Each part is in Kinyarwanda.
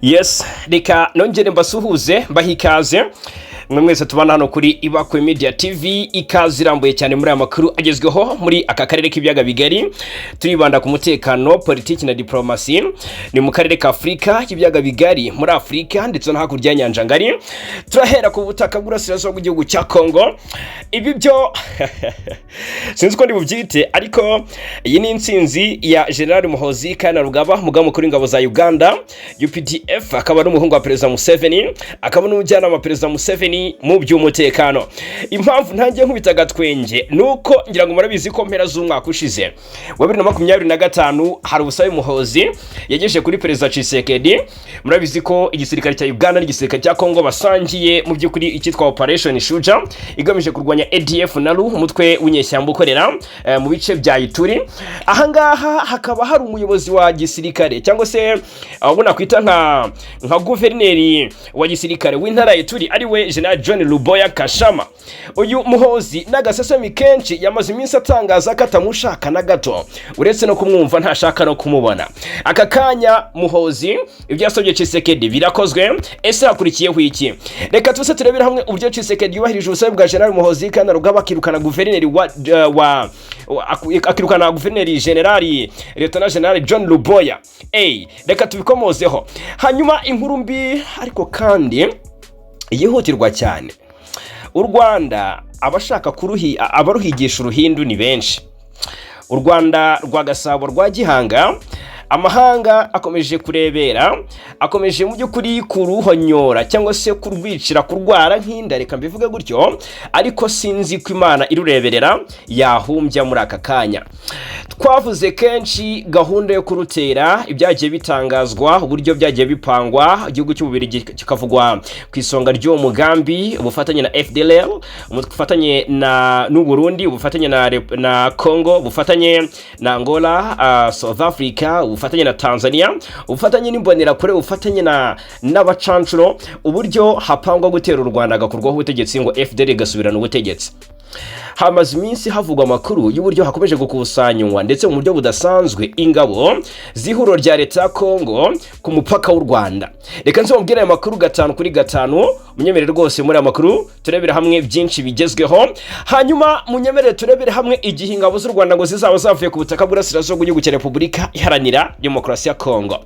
Yes, reka nongere mbasuhuze mbahikaze mwe mwese tubana hano kuri Ibakwe Media TV ikaze irambuye cyane muri aya makuru agezweho muri aka karere k'Ibiyaga Bigari. Turibanda ku mutekano, politiki na diplomasi. Ni mu karere ka Afrika y'Ibiyaga Bigari muri Afrika ndetse no hakurya y'Inyanja Ngari. Turahera ku butaka bw'urasirazuba bw'igihugu cya Congo. Ibi byo sinzi ko ndi bubyite, ariko iyi ni intsinzi ya General Muhozi Kainerugaba, mugaba mukuru w'ingabo za Uganda UPDF, akaba n'umuhungu wa Perezida Museveni, akaba n'umujyanama wa Perezida Museveni mu by'umutekano. Impamvu ntangiye nkubitaga twenge nuko ngira ngo murabizi ko mpera z'umwaka ushize wa 2025 hari ubusabe Muhozi yagejeje kuri Perezida Tshisekedi. Murabizi ko igisirikare cya Uganda n'igisirikare cya Congo basangiye mu by'ukuri icyitwa Operation Shuja igamije kurwanya ADF nalu umutwe w'inyeshyamba ukorera mu bice bya Ituri. Ahangaha hakaba hari umuyobozi wa gisirikare cyangwa se abona kwita nka guverineri wa gisirikare w'intara Ituri ari we General John Luboya Kashama. Uyu Muhozi n'agasesemi kenshi yamaze iminsi atangaza ko atamushaka na gato, uretse no kumwumva ntashaka no kumubona. Aka kanya Muhozi ibyo yasabye Tshisekedi birakozwe. Ese hakurikiyeho iki? Reka tuse turebera hamwe uburyo Tshisekedi yubahirije ubusabe bwa General Muhozi Kainerugaba akirukana guverineri akirukana guverineri General Lieutenant General John Luboya. Reka tubikomozeho. Hanyuma inkuru mbi ariko kandi yihutirwa cyane. Urwanda abashaka abaruhigisha uruhindu ni benshi. Urwanda rwa Gasabo rwa Gihanga amahanga akomeje kurebera, akomeje mu by'ukuri kuruhonyora cyangwa se kurwicira kurwara nk'inda, reka mbivuge gutyo, ariko sinzi ko Imana irureberera yahumbya muri aka kanya. Twavuze kenshi gahunda yo kurutera, ibyagiye bitangazwa, uburyo byagiye bipangwa, igihugu cy'Ububirigi kikavugwa ku isonga ry'uwo mugambi, ubufatanye na FDLR, ubufatanye n'u Burundi, ubufatanye na Congo, ubufatanye na Angola, South Africa, ubufatanye na Tanzania, ubufatanye n'imbonera kure, ubufatanye n'abacancuro, uburyo hapangwa gutera u Rwanda agakurwaho ubutegetsi ngo FDL gasubirana ubutegetsi. Hamaze iminsi havugwa amakuru y'uburyo hakomeje gukusanywa ndetse mu buryo budasanzwe ingabo zihuro rya leta ya Congo ku mupaka w'u Rwanda. Reka nzobabwira aya makuru 5 kuri 5, munyemerere rwose muri aya makuru turebera hamwe byinshi bigezweho. Hanyuma munyemerere turebere hamwe igihe ingabo z'u Rwanda ngo zizaba zavuye ku butaka bw'urasirazuba bw'igihugu cya Repubulika Iharanira Demokarasi ya Congo.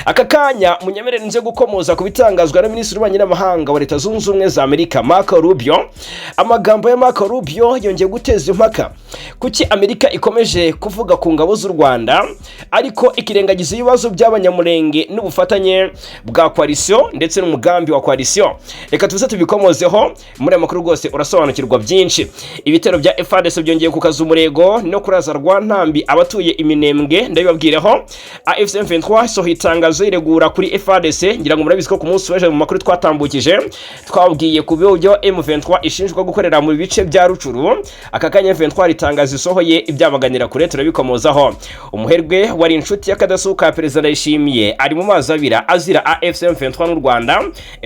Aka kanya munyemerere nze gukomoza ku bitangazwa na Minisitiri w'Ububanyi n'Amahanga wa Leta Zunze Ubumwe za Amerika Marco Rubio. Amagambo ya Marco Rubio yongeye guteza impaka kuki Amerika ikomeje kuvuga ku ngabo z'u Rwanda ariko ikirengagiza ibibazo by'abanyamurenge n'ubufatanye bwa coalition ndetse n'umugambi wa coalition. Reka tuze tubikomozeho muri amakuru rwose urasobanukirwa byinshi. Ibitero bya Fardc byongeye kukaza umurego no kuraza Rwantambi abatuye iminembwe ndabibabwireho. AFC M23 so hitangazo iregura kuri Fardc, ngira ngo murabizi ko ku munsi w'ejo mu makuru twatambukije twabwiye ku byo M23 ishinjwa gukorera mu bice bya Rucuru. Aka kanya M23 itangazo isohoye ibyamaganira kure turabikomozaho. Umuherwe wari inshuti y'akadasuka Perezida Ndayishimiye ari mu mazi abira azira AFC M23 n'u Rwanda.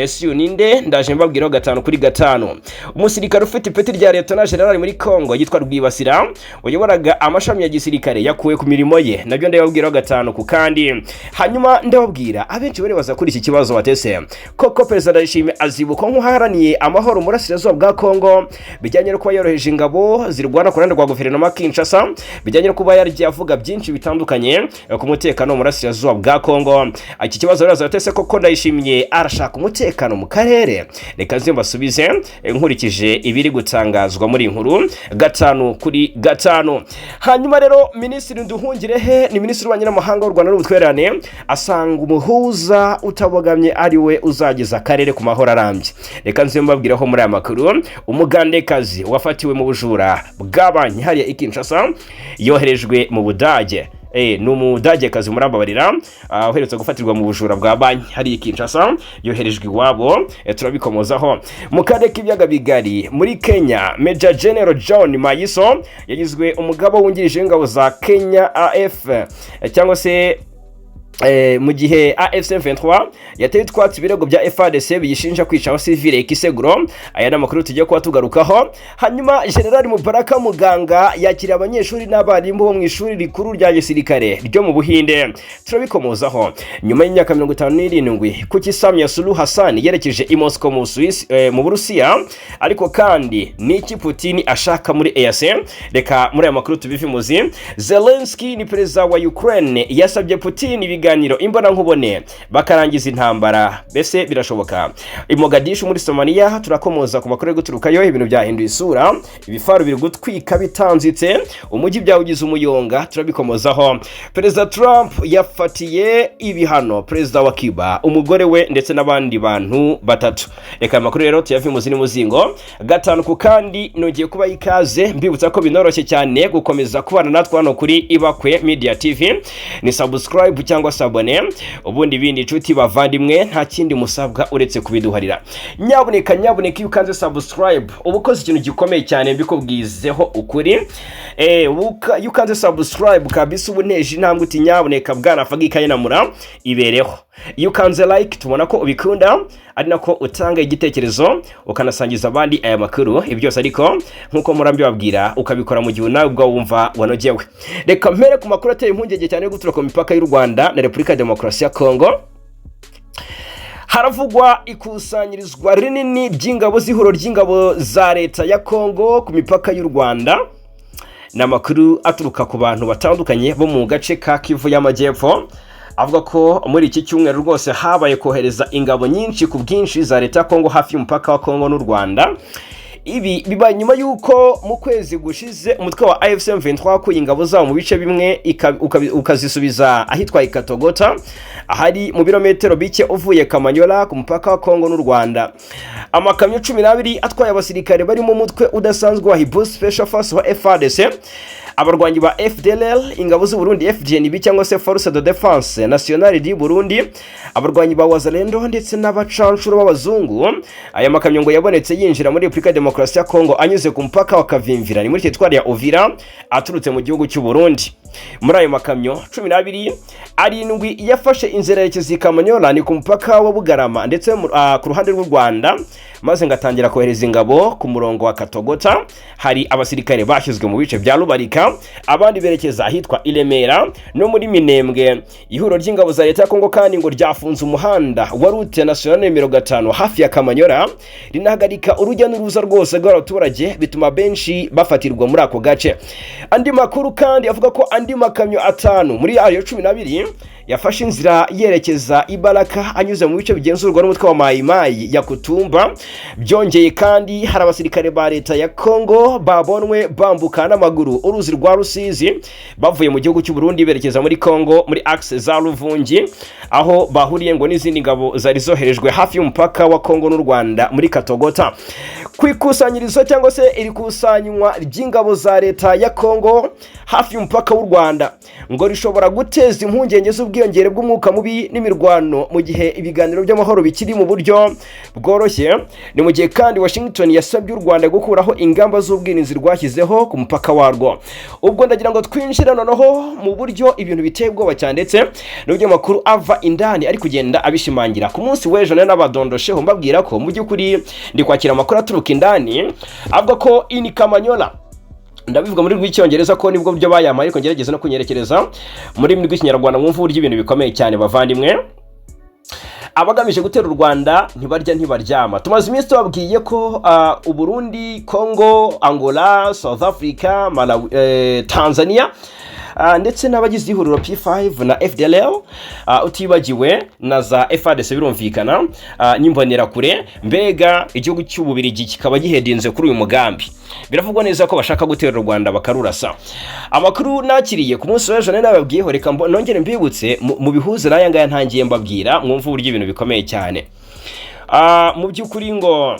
SU ninde ndaje mbabwiraho 5 kuri 5. Umusirikare ufite ipeti rya Lieutenant General muri Congo yitwa Rwibasira uyoboraga amashami ya gisirikare yakuwe ku mirimo ye, nabyo ndababwiraho 5 ku kandi. Hanyuma ndababwira abenshi bari baza kuri iki kibazo batese koko Perezida Ndayishimiye azibuka nk'uharaniye amahoro mu burasirazuba bwa Congo, bijyanye no kuba yoroheje ingabo zirwana ku ruhande rwa guverinoma Kinshasa, bijyanye no kuba yarya avuga byinshi bitandukanye ku mutekano mu burasirazuba bwa Congo. Iki kibazo baraza batese koko Ndayishimiye arashaka umutekano mu karere. Reka nze mbasubize nkurikije ibiri gutangazwa muri inkuru 5 kuri 5. Hanyuma rero Minisitiri Nduhungirehe ni Minisitiri w'Ububanyi n'Amahanga w'u Rwanda n'ubutwererane asanga umuhuza utabogamye ari we uzageza akarere ku mahoro arambye. Reka nze mbabwiraho muri aya makuru. Umugandekazi wafatiwe mu bujura bw'abanki hariya i Kinshasa yoherejwe mu Budage. Ni umudagekazi murambabarira uherutse gufatirwa mu bujura bwa banki hari i Kinshasa yoherejwe iwabo. Turabikomozaho. Mu karere k'Ibiyaga Bigari muri Kenya, Major General John Mayiso yagizwe umugaba wungirije w'ingabo za Kenya AF cyangwa se mu gihe AFC M23 yateye twatsi ibirego bya Fardc biyishinja kwica abasivile Kiseguro. Aya namakuru tujye kuba tugarukaho. Hanyuma General Mubaraka Muganga yakiriye abanyeshuri n'abarimu bo mu ishuri rikuru rya gisirikare ryo mu Buhinde. Turabikomozaho nyuma y'imyaka 57 kuki Samia Suluhu Hassan yerekeje i Moscow mu mu Burusiya, ariko kandi niki Putin ashaka muri EAC. Reka muri aya makuru tubivimuzi. Zelensky ni perezida wa Ukraine yasabye Putin ibiganiro imbona nkubone bakarangiza intambara. Bese birashoboka. I Mogadishu muri Somalia turakomoza ku makuru yo guturukayo ibintu byahinduye isura, ibifaru biri gutwika bitanzitse, umujyi byawugize umuyonga. Turabikomozaho. Perezida Trump yafatiye ibihano perezida wa Cuba, umugore we ndetse n'abandi bantu batatu. Reka amakuru rero tuyavimuzi n'umuzingo gatanu ku kandi nongeye kuba ikaze mbibutsa ko binoroshye cyane gukomeza kubana natwe hano kuri Ibakwe Media TV. Ni subscribe cyangwa sabone, ubundi bindi inshuti bavandimwe nta kindi musabwa uretse kubiduharira. Nyabuneka iyo ukanze subscribe ubukoze ikintu gikomeye cyane mbikubwizeho ukuri. Iyo ukanze subscribe kabisa ubuneje intambwe uti nyabuneka bwana fagikaye namura ibereho. Iyo ukanze like tubona ko ubikunda, ari nako utanga igitekerezo ukanasangiza abandi aya makuru. Ibi byose ariko nkuko murambi babwira ukabikora mu gihe nawe ubwo wumva wanogewe. Reka mpere ku makuru ateye impungenge cyane yo gutura ku mipaka y'u Rwanda na Repubulika ya Demokarasi ya Kongo. Haravugwa ikusanyirizwa rinini ry'ingabo z'ihuro ry'ingabo za leta ya Kongo ku mipaka y'u Rwanda. Namakuru aturuka ku bantu batandukanye bo mu gace ka Kivu y'Amajyepfo avuga ko muri iki cyumweru rwose habaye kohereza ingabo nyinshi ku bwinshi za leta ya Kongo hafi y'umupaka wa Kongo n'u Rwanda. Ibi biba nyuma yuko mu kwezi gushize umutwe wa AFC M23 ko ingabo zawo mu bice bimwe ukazisubiza ahitwa Ikatogota, ahari mu birometero bike uvuye Kamanyola ku mupaka wa Kongo n'u Rwanda. Amakamyo 12 atwaye abasirikare bari mu mutwe udasanzwe wa Hibu Special Force wa Fardc, abarwanyi ba FDLR, ingabo z'u Burundi FDNB cyangwa se Force de Défense Nationale du Burundi, abarwanyi ba Wazalendo ndetse n'abacancuro b'abazungu. Aya makamyo ngo yabonetse yinjira muri Repubulika ya Demokarasi ya Kongo anyuze ku mupaka wa Kavimvira ni muri teritwari ya Uvira aturutse mu gihugu cy'u Burundi. Muri ayo makamyo 12 arindwi yafashe inzira yerekeza i Kamanyola ni ku mupaka wa Bugarama ndetse ku ruhande rw'u Rwanda, maze ngatangira kohereza ingabo ku murongo wa Katogota. Hari abasirikare bashyizwe mu bice bya Rubarika, abandi berekeza ahitwa Iremera no muri Minembwe. Ihuro ry'ingabo za leta ya Kongo kandi ngo ryafunze umuhanda wa route nationale numero 5 hafi ya Kamanyola, rinahagarika urujya n'uruza rwose rw'abaturage, bituma benshi bafatirwa muri ako gace. Andi makuru kandi avuga ko andi makamyo 5 muri ayo 12 yafashe inzira yerekeza Ibaraka anyuze mu bice bigenzurwa n'umutwe wa Mayimayi ya Kutumba. Byongeye kandi hari abasirikare ba leta ya Kongo babonwe bambuka n'amaguru uruzi rwa Rusizi bavuye mu gihugu cy'u Burundi berekeza muri Kongo muri axe za Ruvungi, aho bahuriye ngo n'izindi ngabo zari zoherejwe hafi y'umupaka wa Kongo n'u Rwanda muri Katogota. Kwikusanyirizo cyangwa se iri kusanywa ry'ingabo za leta ya Kongo hafi y'umupaka w'u Rwanda ngo rishobora guteza impungenge z'ubwiyongere bw'umwuka mubi n'imirwano mu gihe ibiganiro by'amahoro bikiri mu buryo bworoshye. Ni mu gihe kandi Washington yasabye u Rwanda gukuraho ingamba z'ubwirinzi rwashyizeho ku mupaka warwo. Ubwo ndagira ngo twinjire noneho mu buryo ibintu biteye ubwoba cyane, ndetse n'ubyo makuru ava indani ari kugenda abishimangira. Ku munsi w'ejo n'abadondosheho mbabwira ko mu by'ukuri ndi kwakira amakuru aturuka indani avuga ko ini Kamanyola, ndabivuga muri rw'icyongereza ko nibwo byo bayamaye, ariko ngerageza no kunyerekeza muri rw'ikinyarwanda mwumva uburyo ibintu bikomeye cyane bavandimwe. Abagamije gutera u Rwanda ntibarya ntibaryama. Tumaze iminsi tubabwiye ko u Burundi, Congo, Angola, South Africa, Malawi, Tanzania ndetse n'abagize ihuriro P5 na FDLR, utibagiwe na za Fardc birumvikana, n'imbonera kure. Mbega igihugu cy'Ububirigi kikaba gihedinze kuri uyu mugambi. Biravugwa neza ko bashaka gutera u Rwanda bakarurasa. Amakuru nakiriye ku munsi w'ejo nababwiyeho, reka nongere mbibutse mu bihuze n'aya ngaya ntangiye mbabwira mwumva uburyo ibintu bikomeye cyane. Mu by'ukuri ngo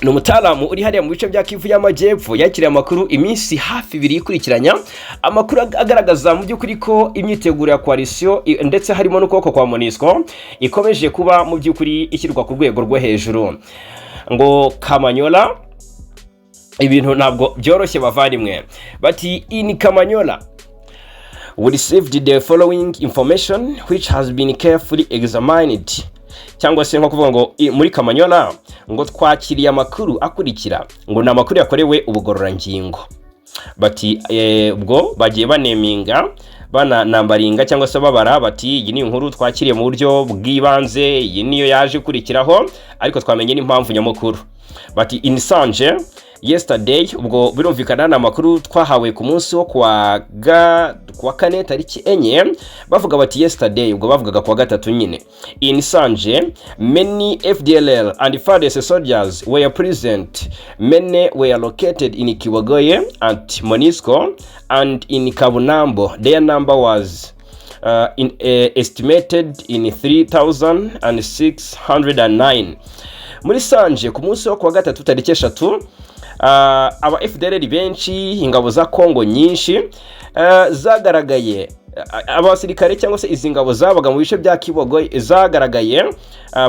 ni umutaramu uri hariya mu bice bya Kivu y'Amajyepfo yakiriye amakuru iminsi hafi 2 ikurikiranya, amakuru agaragaza mu by'ukuri ko imyiteguro ya coalition ndetse harimo n'ukuboko kwa MONUSCO ikomeje kuba mu by'ukuri ishyirwa ku rwego rwo hejuru. Ngo Kamanyola ibintu ntabwo byoroshye bavandimwe, bati ini Kamanyola we received the following information which has been carefully examined. Cyangwa se nko kuvuga ngo muri Kamanyola ngo twakiriye amakuru akurikira ngo ni amakuru yakorewe ubugororangingo. Bati ubwo bagiye baneminga bana nambaringa cyangwa se babara bati iyi ni inkuru twakiriye mu buryo bw'ibanze, iyi niyo yaje kurikiraho ariko twamenye n'impamvu nyamukuru. Bati insanje yesterday ubwo birumvikana na makuru twahawe ku munsi wo kwa kane tariki enye bavuga bati yesterday ubwo bavugaga kwa gatatu nyine. In Sanje many FDLR and Fardc soldiers were present. Many were located in Kibogoye at Monisco and in Kabunambo. Their number was estimated in 3,609. Muri Sanje ku munsi wo kwa gatatu tariki eshatu aba FDLR benshi, ingabo za Kongo nyinshi zagaragaye, abasirikare cyangwa se izi ngabo zabaga mu bice bya Kibogoye zagaragaye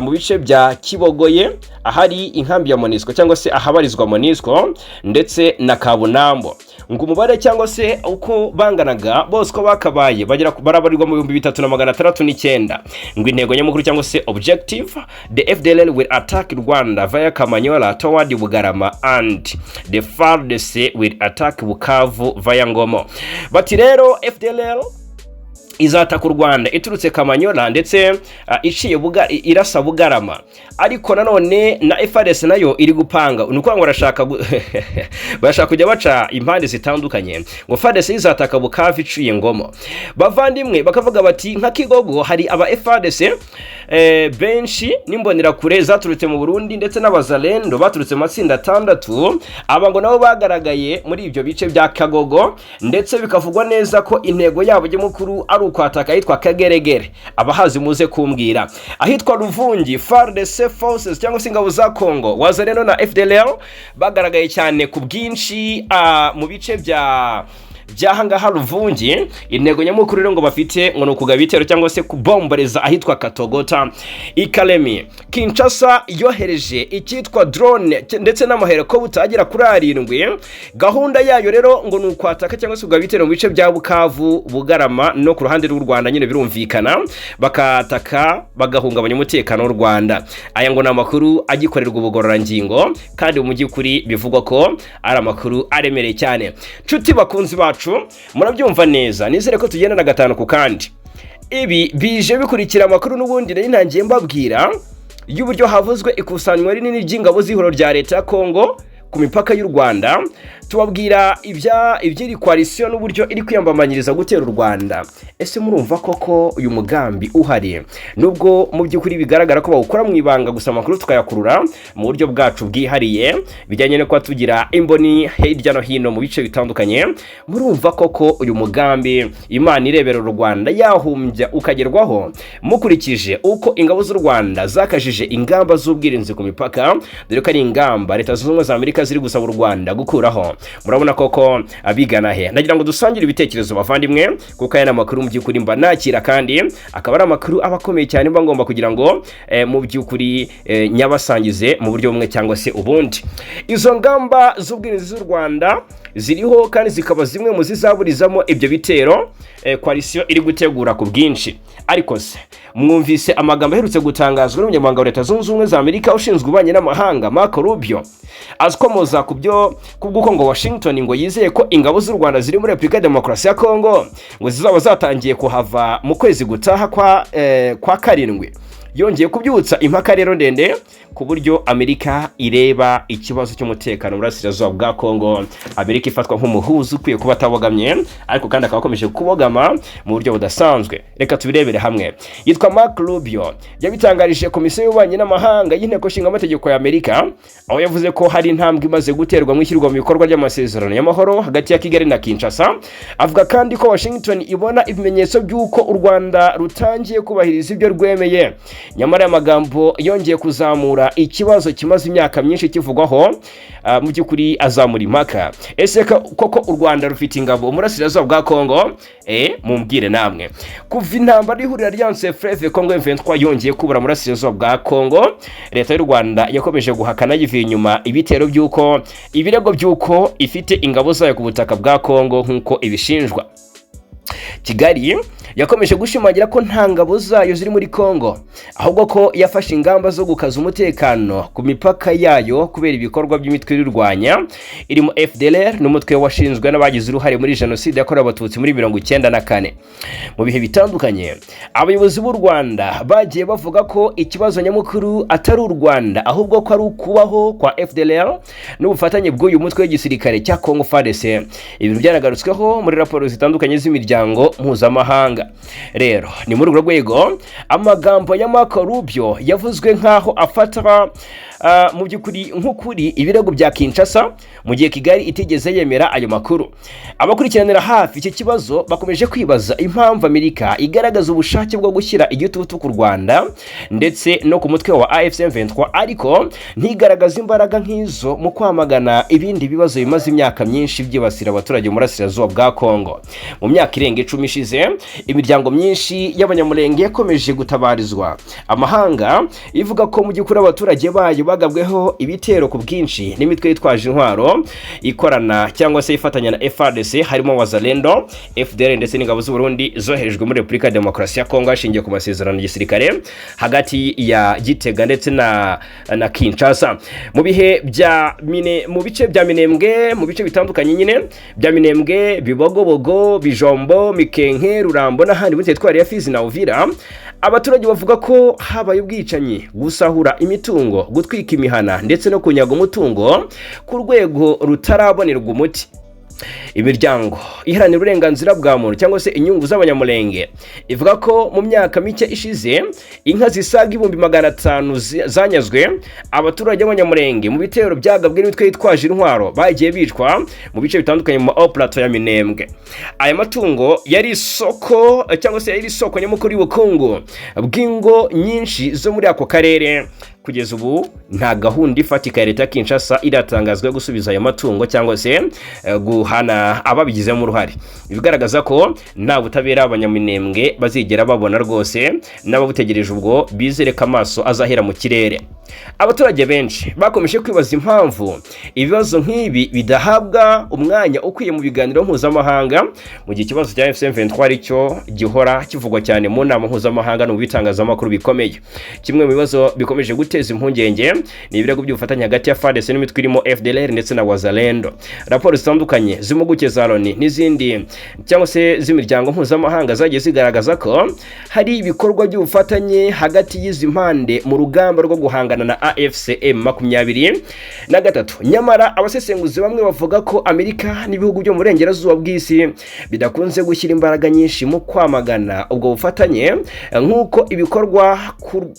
mu bice bya Kibogoye ahari inkambi ya Monisco cyangwa se ahabarizwa Monisco ndetse na Kabunambo. Ngo umubare cyangwa se uko banganaga bose ko bakabaye bagera barabarirwa mu 3609. Ngo intego nyamukuru cyangwa se objective, the FDLR will attack Rwanda via Kamanyola toward Bugarama and the Fardc will attack Bukavu via Ngomo. Bati rero FDLR izataka Rwanda iturutse Kamanyola ndetse iciye irasa Bugarama, ariko nanone na Fardc nayo iri gupanga nuko ngo bashaka kujya baca impande zitandukanye. Ngo Fardc izataka Bukavu iciye Ngomo. Bavandimwe bakavuga bati nka Kigogo hari aba Fardc benshi nimbonera kure zaturutse mu Burundi ndetse n'abazalendo baturutse mu matsinda 6 aba ngo nabo bagaragaye muri ibyo bice bya Kagogo, ndetse bikavugwa neza ko intego yabo y'umukuru ari ukwataka ahitwa Kageregere. Abahazi muze kumbwira ahitwa Ruvungi Fardc forces cyangwa se ingabo za Kongo wazalendo na FDLR bagaragaye cyane ku bwinshi mu bice byahangaha Ruvungi. Intego nyamukuru rero ngo bafite ngo nukugaba bitero cyangwa se kubombereza ahitwa Katogota. Ikalemi Kinshasa yohereje icyitwa drone ndetse n'amahereko butagira kuri 7. Gahunda yayo rero ngo nukwataka cyangwa se kugaba bitero mu bice bya Bukavu, Bugarama no ku ruhande rw'u Rwanda nyine birumvikana, bakataka bagahungabanya umutekano w'u Rwanda. Aya ngo namakuru agikorerwa ubugororangingo kandi mu by'ukuri bivugwa ko ari amakuru aremereye cyane. Nshuti bakunzi bacu murabyumva neza, nizere ko tugenda na gatanu ku kandi. Ibi bije bikurikira amakuru n'ubundi nari ntangiye mbabwira y'uburyo havuzwe ikusanywa rinini ry'ingabo z'ihoro rya leta ya Kongo ku mipaka y'u Rwanda. Tubabwira ibyiri coalition n'uburyo iri kwiyambamanyiriza gutera u Rwanda. Ese murumva koko uyu mugambi uhari? Nubwo mu by'ukuri bigaragara ko bawukora mu ibanga, gusa amakuru tukayakurura mu buryo bwacu bwihariye bijyanye no kwa tugira imboni hirya no hino mu bice bitandukanye. Murumva koko uyu mugambi Imana irebera u Rwanda yahumbya ukagerwaho mukurikije uko ingabo z'u Rwanda zakajije ingamba z'ubwirinzi ku mipaka, dore ko ari ingamba leta z'ubumwe za Amerika ziri gusaba u Rwanda gukuraho. Murabona koko abigana he? Nagira ngo dusangire ibitekerezo bavandimwe, kuko aya namakuru mu by'ukuri mba nakira kandi akaba ari amakuru abakomeye cyane mba ngomba kugira ngo mu by'ukuri nyabasangize mu buryo bumwe cyangwa se ubundi. Izo ngamba z'ubwirinzi z'u Rwanda ziriho kandi zikaba zimwe mu zizaburizamo ibyo bitero coalition iri gutegura ku bwinshi. Ariko se mwumvise amagambo aherutse gutangazwa n'umunyamabanga wa leta zunze ubumwe za Amerika ushinzwe ububanyi n'amahanga Marco Rubio, azikomoza kubw'uko ngo Washington ngo yizeye ko ingabo z'u Rwanda ziri muri Republika Demokarasi ya Kongo ngo zizaba zatangiye kuhava mu kwezi gutaha kwa 7. Yongeye kubyutsa impaka rero ndende ku buryo Amerika ireba ikibazo cy'umutekano mu burasirazuba bwa Kongo. Amerika ifatwa nk'umuhuza ukwiye kuba atabogamye, ariko kandi akaba akomeje kubogama mu buryo budasanzwe. Reka tubirebere hamwe. Yitwa Marco Rubio yabitangarije komisiyo y'ububanyi n'amahanga y'inteko nshinga amategeko ya Amerika, aho yavuze ko hari intambwe imaze guterwa mu ishyirwa mu bikorwa ry'amasezerano y'amahoro hagati ya Kigali na Kinshasa. Avuga kandi ko Washington ibona ibimenyetso by'uko u Rwanda rutangiye kubahiriza ibyo rwemeye. Nyamara amagambo yongeye kuzamura ikibazo kimaze imyaka myinshi kivugwaho, mu by'ukuri azamura impaka. Ese koko u Rwanda rufite ingabo mu burasirazuba bwa Kongo? Mumbwire namwe. Kuva intambara y'ihuriro Alliance Fleuve Congo M23 yongeye kubura mu burasirazuba bwa Kongo, leta y'u Rwanda yakomeje guhakana yivuye inyuma ibitero by'uko ibirego by'uko ifite ingabo zayo ku butaka bwa Kongo nk'uko ibishinjwa. Kigali yakomeje gushimangira ko nta ngabo zayo ziri muri Kongo, ahubwo ko yafashe ingamba zo gukaza umutekano ku mipaka yayo kubera ibikorwa by'imitwe y'urwanya irimo FDLR n'umutwe washinzwe n'abagize uruhare muri jenoside yakorewe abatutsi muri 1994. Mu bihe bitandukanye abayobozi b'u Rwanda bagiye bavuga ko ikibazo nyamukuru atari u Rwanda, ahubwo ko ari ukubaho kwa FDLR n'ubufatanye bw'uyu mutwe w'igisirikare cya Kongo Fardc. Ibintu byaragarutsweho muri raporo zitandukanye z'imiryango mpuzamahanga. Rero ni muri urwo rwego amagambo y'Amakuru yavuzwe nkaho afata mu by'ukuri nk'ukuri ibirego bya Kinshasa mu gihe Kigali itigeze yemera ayo makuru. Abakurikiranira hafi iki kibazo bakomeje kwibaza impamvu Amerika igaragaza ubushake bwo gushyira igitutu ku Rwanda ndetse no ku mutwe wa AFC/M23, ariko ntigaragaza imbaraga nk'izo mu kwamagana ibindi bibazo bimaze imyaka myinshi byibasira abaturage mu burasirazuba bwa Kongo. Mu myaka irenga 10 ishize imiryango myinshi y'abanyamurenge yakomeje gutabarizwa amahanga ivuga ko mu by'ukuri abaturage bayo bagabweho ibitero ku bwinshi n'imitwe yitwaje intwaro ikorana cyangwa se ifatanya na Fardc, harimo Wazalendo, FDL ndetse n'ingabo z'u Burundi zoherejwe muri Republika Demokarasi ya Kongo hashingiye ku masezerano y'igisirikare hagati ya Gitega ndetse na Kinshasa. Mu bihe mu bice bya Minembwe, mu bice bitandukanye nyine bya Minembwe, Bibogobogo, Bijombo, Mikenke, Rurambo n'ahandi muri teritwari ya Fizi na Uvira, abaturage bavuga ko habaye ubwicanyi, gusahura imitungo, gutwika imihana ndetse no kunyaga umutungo ku rwego rutarabonerwa umuti. Imiryango iharanira uburenganzira bwa muntu cyangwa se inyungu z'abanyamurenge ivuga ko mu myaka mike ishize inka zisaga 500 zanyazwe. Abaturage b'abanyamurenge mu bitero byagabwe n'imitwe yitwaje intwaro bagiye bicwa mu bice bitandukanye mu plateau ya Minembwe. Aya matungo yari isoko cyangwa se yari isoko nyamukuru y'ubukungu bw'ingo nyinshi zo muri ako karere. Kugeza ubu nta gahunda ifatika ya leta Kinshasa iratangazwa gusubiza ayo matungo cyangwa se guhana ababigizemo uruhare. Ibigaragaza ko nta butabera abanyaminembwe bazigera babona rwose, n'ababutegereje ubwo bizereka amaso azahera mu kirere. Abaturage benshi bakomeje kwibaza impamvu ibibazo nk'ibi bidahabwa umwanya ukwiye mu biganiro mpuzamahanga, mu gihe ikibazo cya AFC/M23 cyo gihora kivugwa cyane mu nama mpuzamahanga no bitangazamakuru bikomeye. Kimwe mu bibazo bikomeje guteza impungenge ni ibirego by'ubufatanye hagati ya Fardc n'imitwe irimo FDLR ndetse na Wazalendo. Raporo zitandukanye z'impuguke za Loni n'izindi cyangwa se z'imiryango mpuzamahanga zagiye zigaragaza ko hari ibikorwa by'ubufatanye hagati y'izi mpande mu rugamba rwo guhangana na AFC/M23. Nyamara abasesenguzi bamwe bavuga ko Amerika n'ibihugu byo mu burengerazuba bw'isi bidakunze gushyira imbaraga nyinshi mu kwamagana ubwo bufatanye nk'uko ibikorwa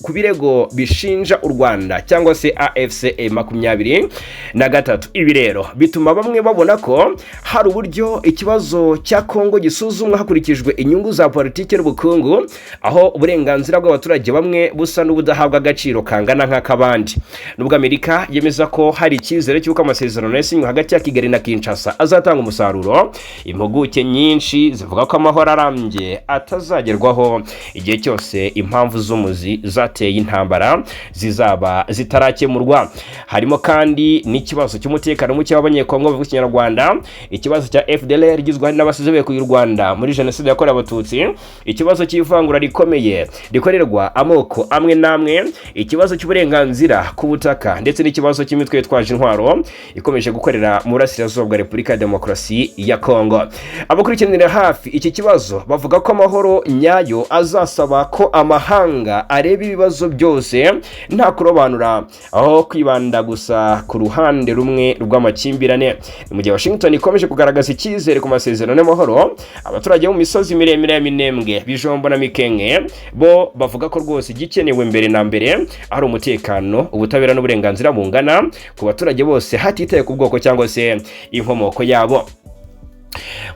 ku birego bishinja u Rwanda cyangwa se AFC/M23. Ibi rero bituma bamwe babona ko hari uburyo ikibazo cya Kongo gisuzumwa hakurikijwe inyungu za politike n'ubukungu, aho uburenganzira bw'abaturage bamwe busa n'ubudahabwa agaciro kangana nk'akabandi. Nubwo Amerika yemeza ko hari icyizere cy'uko amasezerano yasinywe hagati ya Kigali na Kinshasa azatanga umusaruro, impuguke nyinshi zivuga ko amahoro arambye atazagerwaho igihe cyose impamvu z'umuzi zateye intambara zizaba zitarakemurwa. Harimo kandi n'ikibazo cy'umutekano muke w'abanyekongo bivuga Ikinyarwanda, ikibazo cya FDLR gizwe n'abasize ku Rwanda muri jenoside yakorewe abatutsi, ikibazo cy'ivangura rikomeye rikorerwa amoko amwe namwe, ikibazo cy'uburenganzira ku butaka ndetse n'ikibazo cy'imitwe yitwaje intwaro ikomeje gukorera mu burasirazuba bwa Repubulika ya Demokarasi ya Kongo. Abakurikiranira hafi iki kibazo bavuga ko amahoro nyayo azasaba ko amahanga areba ibibazo byose nta kurobanura, aho kwibanda gusa ku ruhande rumwe rw'amakimbirane. Mu gihe Washington ikomeje kugaragaza icyizere ku masezerano y'amahoro, abaturage mu misozi miremire ya Minembwe, Bijombo na Mikenke bo bavuga ko rwose igikenewe mbere na mbere ari umutekano, ubutabera n'uburenganzira bungana ku baturage bose hatitaye ku bwoko cyangwa se inkomoko yabo.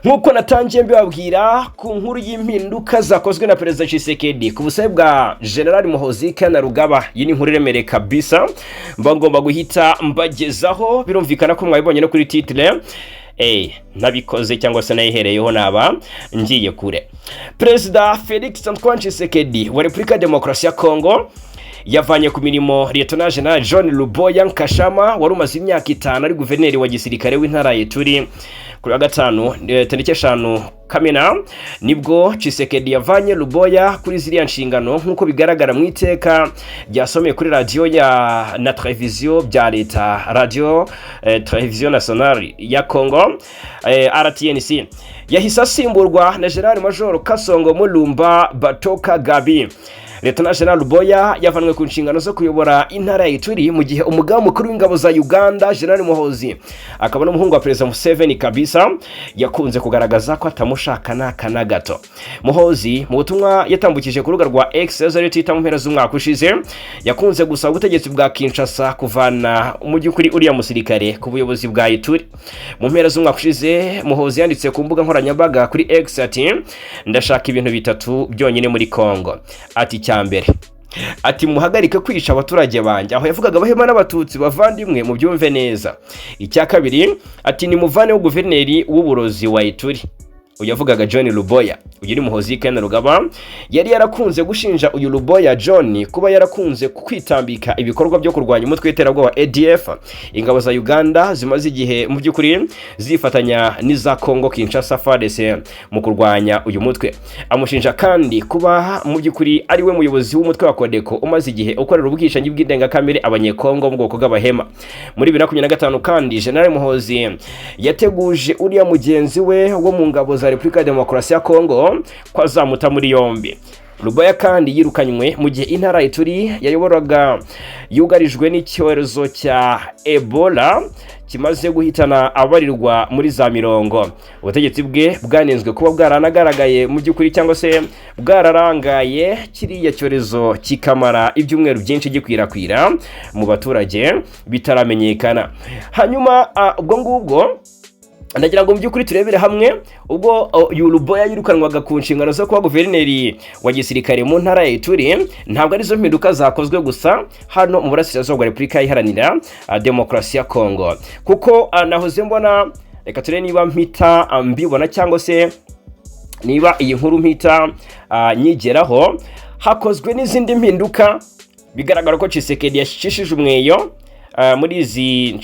Nkuko natangiye mbibabwira ku nkuru y'impinduka zakozwe na Perezida Tshisekedi ku busabe bwa General Muhoozi Kainerugaba, iyi ni inkuru iremereye kabisa ngomba guhita mbagezaho. Birumvikana ko mwabibonye no kuri titre nabikoze cyangwa se nayihereyeho naba ngiye kure. Perezida Felix Antoine Tshisekedi wa Repubulika ya Demokarasi ya Kongo yavanye ku mirimo Lieutenant General John Luboya Nkashama wari umaze imyaka 5 ari guverineri wa gisirikare w'intara y'Ituri. Kuri wa gatanu tariki 5 Kamena nibwo Tshisekedi yavanye Luboya kuri ziriya nshingano nk'uko bigaragara mu iteka ryasomeye kuri radio na televiziyo bya leta, radio televiziyo nationale ya Congo RTNC. Yahise asimburwa na General Major Kasongo Mulumba Batoka Gabi. Lieutenant General Luboya yavanwe ku nshingano zo kuyobora intara y'Ituri mu gihe umugaba mukuru w'ingabo za Uganda General Muhozi akaba n'umuhungu wa President Museveni kabisa yakunze kugaragaza ko atamushaka na gato. Muhozi mu butumwa yatambukije ku rubuga rwa X zari Twitter mu mpera z'umwaka ushize yakunze gusaba ubutegetsi bwa Kinshasa kuvana mu by'ukuri uriya musirikare ku buyobozi bwa Ituri. Mu mpera z'umwaka ushize Muhozi yanditse ku mbuga nkoranyambaga kuri X ati ndashaka ibintu bitatu byonyine muri Congo. Ati mbere ati muhagarike kwica abaturage banje, aho yavugaga abahema n'abatutsi bavandimwe mu byumve neza. Icya kabiri ati ni muvane wo guverineri w'uburozi wa Ituri, uyavugaga John Luboya. Uyu ni Muhozi Ken Rugaba yari yarakunze gushinja uyu Luboya John kuba yarakunze kwitambika ibikorwa byo kurwanya umutwe w'iterabwoba ADF. Ingabo za Uganda zimaze igihe mu by'ukuri zifatanya n'iza Congo Kinshasa Fardc mu kurwanya uyu mutwe. Amushinja kandi kuba mu by'ukuri ari we muyobozi w'umutwe wa Kodeko umaze igihe ukorera ubwishanyi bw'indengakamere abanyekongo mu bwoko bw'abahema. Muri 2025 kandi General Muhozi yateguje uriya mugenzi we wo mu ngabo za Republika ya Demokarasi ya Congo kwa zamuta muri yombi. Luboya kandi yirukanywe mu gihe intara y'Ituri yayoboraga yugarijwe n'icyorezo cya Ebola kimaze guhitana abarirwa muri za mirongo. Ubutegetsi bwe bwanenzwe kuba bwaranagaragaye mu by'ukuri cyangwa se bwararangaye kiriya cyorezo kikamara ibyumweru byinshi gikwirakwira mu baturage bitaramenyekana. Hanyuma ubwo ngubwo ndagira ngo mu by'ukuri turebere hamwe ubwo Luboya yirukanwaga ku nshingano zo kuba guverineri wa gisirikare mu ntara y'Ituri. Ntabwo ari zo mpinduka zakozwe gusa hano mu burasirazuba bwa Repubulika Iharanira Demokarasi ya Congo, kuko nahoze mbona, reka turebe niba mpita mbibona cyangwa se niba iyi nkuru mpita nyigeraho, hakozwe n'izindi mpinduka. Bigaragara ko Tshisekedi yashishije umweyo muri izi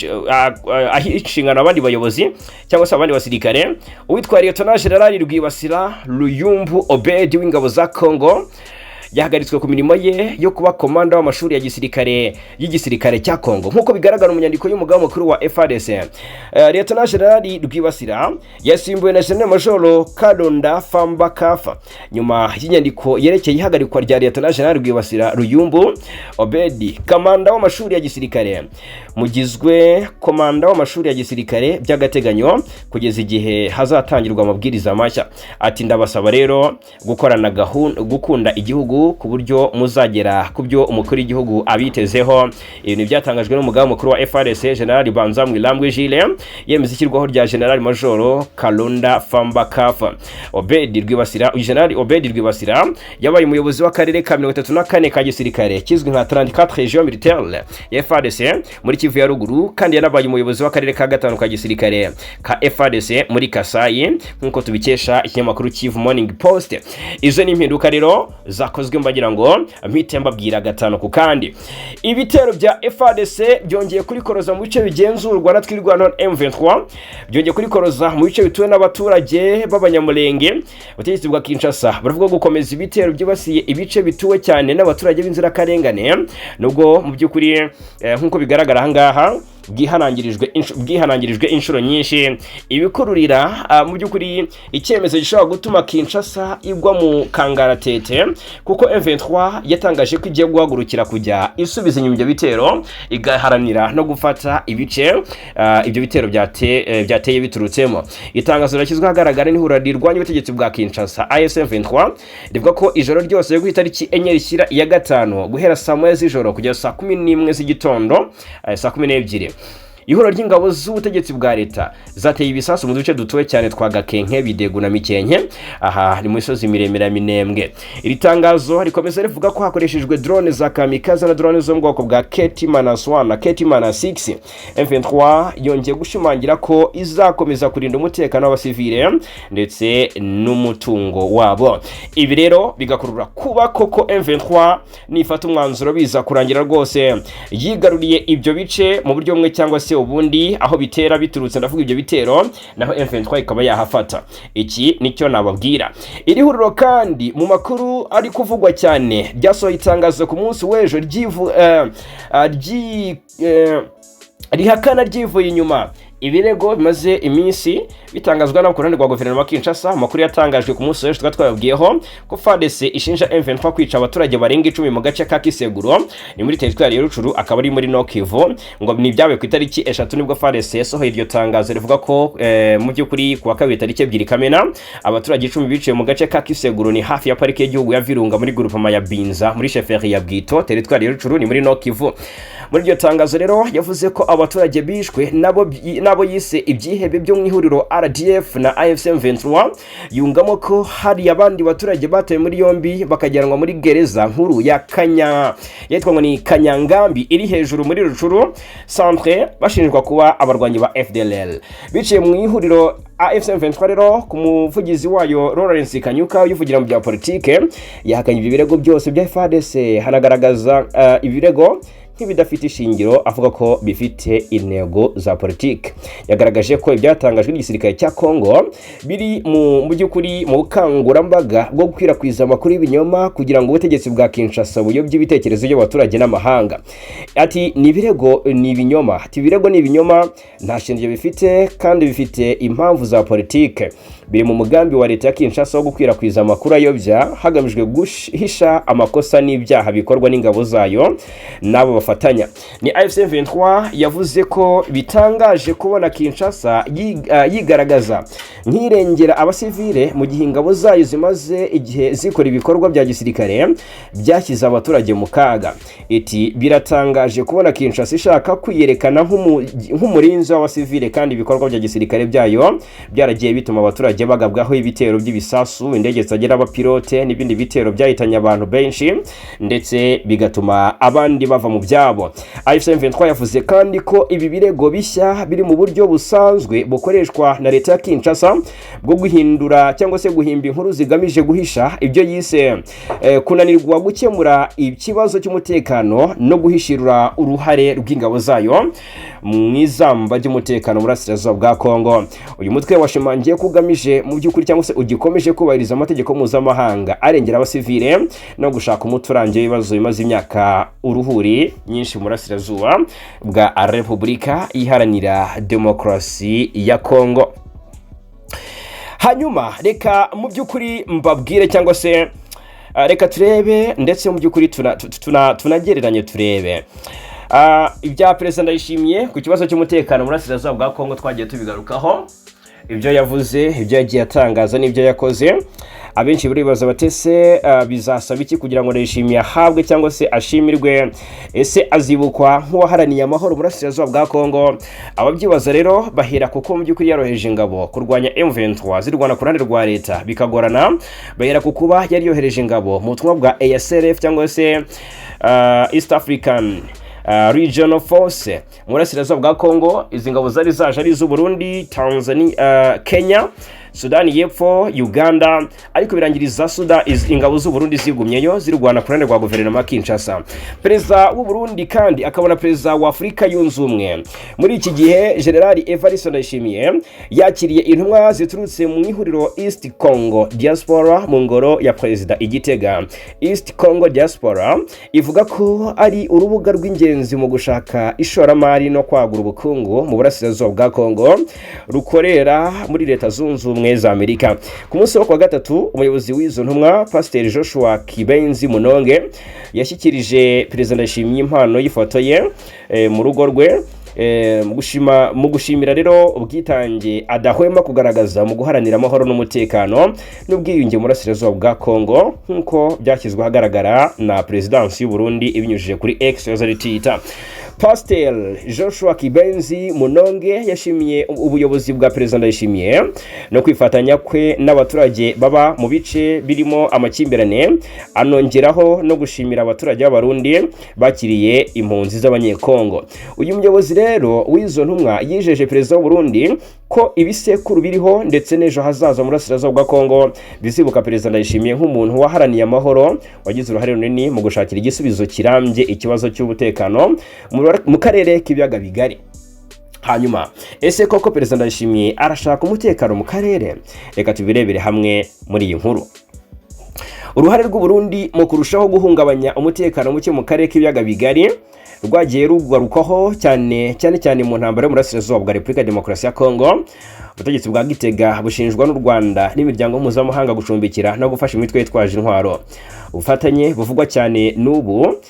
inshingano abandi bayobozi cyangwa se abandi basirikare. Uwitwa Lieutenant General Rwibasira Ruyumbu Obedi w'ingabo za Congo yahagaritswe ku mirimo ye yo kuba komanda w'amashuri ya y'igisirikare cya Congo nk'uko bigaragara mu nyandiko y'umugaba mukuru wa Fardc. Lieutenant General Rwibasira yasimbuwe na General Major Kalonda Famba Kafa nyuma y'inyandiko yerekeye ihagarikwa rya Lieutenant General Rwibasira Ruyumbu Obedi, komanda w'amashuri ya gisirikare. Mugizwe komanda w'amashuri ya gisirikare by'agateganyo kugeza igihe hazatangirwa amabwiriza mashya. Ati ndabasaba rero gukorana gukunda igihugu ku buryo muzagera ku byo umukuru w'igihugu abitezeho. Ibintu byatangajwe n'umugaba mukuru wa Fardc General Banza Mwilambwe Gile yemeza ishyirwaho rya General Major Kalonda Famba Kafa. Obedi Rwibasira, General Obedi Rwibasira yabaye umuyobozi w'akarere ka 34 ka gisirikare kizwi nka 34 Region Militaire ya Fardc muri Kivu ya ruguru, kandi yanabaye umuyobozi w'akarere ka 5 ka gisirikare ka Fardc muri Kasayi nkuko tubikesha ikinyamakuru Kivu Morning Post. Izo ni impinduka rero zakozwe mbagira ngo mpite mbabwira gatano ku kandi. Ibitero bya Fardc byongeye kurikoroza mu bice bigenzurwa na twirwana M23, byongeye kurikoroza mu bice bituwe n'abaturage b'abanyamulenge. Ubutegetsi bwa Kinshasa baravuga gukomeza ibitero byibasiye ibice bituwe cyane n'abaturage b'inzira karengane, nubwo mu by'ukuri nkuko bigaragara ahangaha bwihanangirijwe inshuro nyinshi. Ibikururira mu by'ukuri icyemezo gishobora gutuma Kinshasa igwa mu kangaratete, kuko M23 yatangaje ko igiye guhagurukira kujya isubiza inyuma ibyo bitero igaharanira no gufata ibice ibyo bitero byateye biturutsemo. Itangazo rashyizwe ahagaragara n'ihuriro rirwanya ubutegetsi bwa Kinshasa AFC M23 rivuga ko ijoro ryose yo guhitariki 4 rishyira iya 5 guhera saa 1 z'ijoro kugeza saa 11 z'igitondo saa 12 ihuriro ry'ingabo z'ubutegetsi bwa leta zateye ibisasu mu duce dutuwe cyane twa Gakenke, Bidegu na Mikenke, aha ni mu misozi miremire ya Minembwe. Iri tangazo rikomeza rivuga ko hakoreshejwe drone za kamikaze na drone zo mu bwoko bwa KT-1 na KT-6. M23 yongeye gushimangira ko izakomeza kurinda umutekano w'abasivile ndetse n'umutungo wabo. Ibi rero bigakurura kuba koko M23 nifata umwanzuro biza kurangira rwose yigaruriye ibyo bice mu buryo bumwe cyangwa se ubundi, aho bitera biturutse ndavuga ibyo bitero, naho M23 ikaba yahafata. Iki nicyo nababwira. Iri huriro kandi mu makuru ari kuvugwa cyane ryasohoye itangazo ku munsi w'ejo rihakana ryivuye inyuma ibirego bimaze iminsi bitangazwa n'abakorani rwa guverinoma Kinshasa. Amakuru yatangajwe ku munsi w'ejo twababwiyeho ko Fardc ishinja M23 kwica abaturage barenga 10 mu gace ka Kiseguro ni muri territoire ya Rucuru, akaba ari muri Nokivu. Ngo ni byabaye ku itariki 3 nibwo Fardc yasohoye iryo tangazo rivuga ko mu by'ukuri ku wa kabiri tariki 2 Kamena abaturage 10 biciye mu gace ka Kiseguro ni hafi ya parike y'igihugu ya Virunga muri groupement ya Binza muri chefferie ya Bwito, territoire ya Rucuru ni muri Nokivu. Muri iryo tangazo rero yavuze ko abaturage bishwe nabo yise ibyihebe byo mu ihuriro RDF na AFC M23, yungamo ko hari abandi baturage bataye muri yombi bakajyanwa muri gereza nkuru ya yitwa ngo ni Kanyangambi iri hejuru muri Rucuru centre, bashinjwa kuba abarwanyi ba FDLR biciye mu ihuriro AFC M23. Rero ku muvugizi wayo Lawrence Kanyuka uvugira mu bya politike yahakanye ibirego byose bya Fardc, hanagaragaza ibirego nk'ibidafite ishingiro, avuga ko bifite intego za politike. Yagaragaje ko ibyatangajwe n'igisirikare cya Kongo biri mu by'ukuri mu bukangurambaga bwo gukwirakwiza amakuru y'ibinyoma kugira ngo ubutegetsi bwa Kinshasa buyobye ibitekerezo by'abaturage n'amahanga. Ati ni ibirego ni ibinyoma, nta shingiro bifite kandi bifite impamvu za politike. Biri mu mugambi wa leta ya Kinshasa wo gukwirakwiza amakuru ayobya hagamijwe guhisha amakosa n'ibyaha bikorwa n'ingabo zayo nabo bafatanya. Ni AFC M23 yavuze ko bitangaje kubona Kinshasa yigaragaza nk'irengera abasivile mu gihe ingabo zayo zimaze igihe zikora ibikorwa bya gisirikare byashyize abaturage mu kaga. Iti biratangaje kubona Kinshasa ishaka kwiyerekana nk'umurinzi w'abasivile kandi ibikorwa bya gisirikare byayo byaragiye bituma abaturage bagabwaho ibitero by'ibisasu, indege zagera abapilote n'ibindi bitero byahitanye abantu benshi ndetse bigatuma abandi bava mu byabo. AFC M23 yavuze kandi ko ibi birego bishya biri mu buryo busanzwe bukoreshwa na leta ya Kinshasa bwo guhindura cyangwa se guhimba inkuru zigamije guhisha ibyo yise kunanirwa gukemura ikibazo cy'umutekano no guhishirura uruhare rw'ingabo zayo mu izamba ry'umutekano muri Burasirazuba bwa Kongo. Uyu mutwe washimangiye kugamije mu by'ukuri cyangwa se ugikomeje kubahiriza amategeko mpuzamahanga arengera abasivile no gushaka umuturange w'ibibazo bimaze imyaka uruhuri nyinshi mu Burasirazuba bwa Repubulika Iharanira Demokarasi ya Kongo. Hanyuma reka mu by'ukuri mbabwire cyangwa se reka turebe ndetse mu by'ukuri tunagereranye turebe ibya Perezida Ndayishimiye ku kibazo cy'umutekano muri Burasirazuba bwa Kongo. Twagiye tubigarukaho ibyo yavuze, ibyo yagiye atangaza n'ibyo yakoze. Abenshi buribaza batese bizasaba iki kugira ngo Ndayishimiye ahabwe cyangwa se ashimirwe, ese azibukwa nk'uwaharaniye amahoro muri Burasirazuba bwa Kongo? Ababyibaza rero bahera kuko mu by'ukuri yaroheje ingabo kurwanya M23 zirwana ku ruhande rwa leta bikagorana, bahera ku kuba yari yohereje ingabo mu butumwa bwa ASRF cyangwa se East African Regional Force mu Burasirazuba bwa Kongo. Izi ngabo zari zaje ari z'u Burundi, Tanzania, Kenya, Sudani y'Epfo, Uganda, ariko birangiriza ingabo z'u Burundi zigumyeyo zirwana ku ruhande rwa guverinoma Kinshasa. Perezida w'u Burundi kandi akabona perezida wa Afrika yunze ubumwe. Muri iki gihe General Evariste Ndayishimiye yakiriye intumwa ziturutse mu ihuriro East Congo Diaspora mu ngoro ya perezida Igitega. East Congo Diaspora ivuga ko ari urubuga rw'ingenzi mu gushaka ishoramari no kwagura ubukungu mu Burasirazuba bwa Kongo rukorera muri leta zunze ubumwe za Amerika. Ku munsi wa gatatu umuyobozi w'izo ntumwa Pastor Joshua Kibenzi Munonge yashyikirije Perezida Ndayishimiye impano y'ifoto ye mu rugo rwe mu gushimira rero ubwitange adahwema kugaragaza mu guharanira amahoro n'umutekano n'ubwiyunge mu Burasirazuba bwa Kongo, nk'uko byashyizwe ahagaragara na Presidence y'u Burundi ibinyujije kuri X Twitter. Pasteur Joshua Kibenzi Munonge yashimiye ubuyobozi bwa Perezida Ndayishimiye no kwifatanya kwe n'abaturage baba mu bice birimo amakimbirane, anongeraho no gushimira abaturage b'Abarundi bakiriye impunzi z'abanyekongo. Uyu muyobozi rero w'izo ntumwa yijeje Perezida w'u Burundi ko ibisekuru biriho ndetse n'ejo hazaza mu burasirazuba bwa Kongo bizibuka Perezida Ndayishimiye nk'umuntu waharaniye amahoro, wagize uruhare runini mu gushakira igisubizo kirambye ikibazo cy'umutekano mu karere k'ibiyaga bigari. Hanyuma ese koko Perezida Ndayishimiye arashaka umutekano mu karere? Reka tubirebere hamwe muri iyi nkuru. Uruhare rw'u Burundi mu kurushaho guhungabanya umutekano muke mu karere k'ibiyaga bigari rwagiye rugarukaho cyane mu ntambara yo mu burasirazuba bwa Repubulika ya Demokarasi ya Kongo. Ubutegetsi bwa Gitega bushinjwa n'u Rwanda n'imiryango mpuzamahanga gucumbikira no gufasha imitwe yitwaje intwaro. Ubufatanye buvugwa cyane n'ubu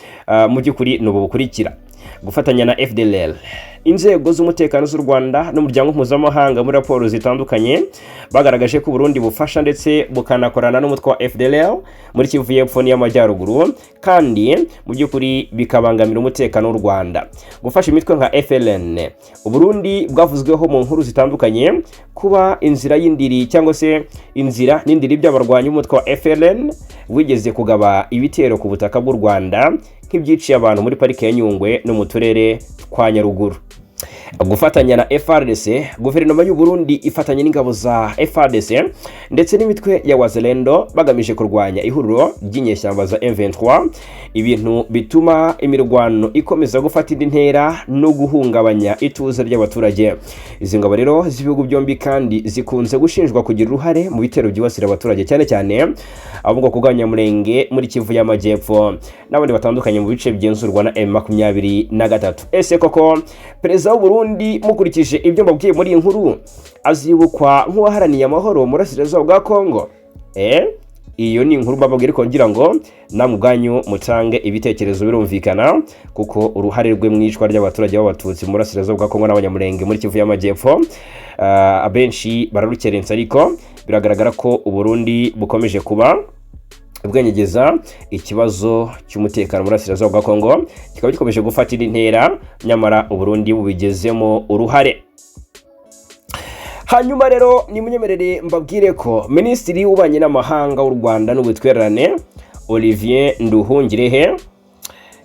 mu by'ukuri n'ubu bukurikira: gufatanya na FDLR, inzego z'umutekano z'u Rwanda n'umuryango mpuzamahanga muri raporo zitandukanye bagaragaje ko Burundi bufasha ndetse bukanakorana n'umutwe wa FDLR muri Kivu y'Epfo n'Amajyaruguru, kandi mu by'ukuri bikabangamira umutekano w'u Rwanda. Gufasha imitwe nka FLN, Burundi bwavuzweho mu nkuru zitandukanye kuba inzira y'indiri cyangwa se inzira n'indiri by'abarwanyi umutwe wa FLN wigeze kugaba ibitero ku butaka bw'u Rwanda nk'ibyiciye abantu muri parike ya Nyungwe no mu turere twa Nyaruguru. Gufatanya na Fardc, guverinoma y'u Burundi ifatanya n'ingabo za Fardc ndetse n'imitwe ya Wazalendo bagamije kurwanya ihuriro ry'inyeshyamba za M23, ibintu bituma imirwano ikomeza gufata indi ntera no guhungabanya ituze ry'abaturage. Izi ngabo rero z'ibihugu byombi kandi zikunze gushinjwa kugira uruhare mu bitero byibasira abaturage cyane ahubwo kuganya murenge muri Kivu y'Amajyepfo n'abandi batandukanye mu bice bigenzurwa na M23. Ese koko Perezida w'u Burundi mukurikije ibyo mbabwiye muri iyi nkuru azibukwa nk'uwaharaniye amahoro mu burasirazuba bwa Kongo? Iyo ni inkuru mbabwira ko ngira ngo namwe ubwanyu mutange ibitekerezo birumvikana, kuko uruhare rwe mu icwa ry'abaturage b'abatutsi mu burasirazuba bwa Kongo n'abanyamurenge muri Kivu y'Amajyepfo abenshi bararukerensa, ariko biragaragara ko u Burundi bukomeje kuba ubwenyegeza ikibazo cy'umutekano mu burasirazuba bwa Kongo, kikaba gikomeje gufata indi ntera, nyamara u Burundi bubigezemo uruhare. Hanyuma rero nimunyemerere mbabwire ko Minisitiri w'Ububanyi n'Amahanga w'u Rwanda n'Ubutwererane Olivier Nduhungirehe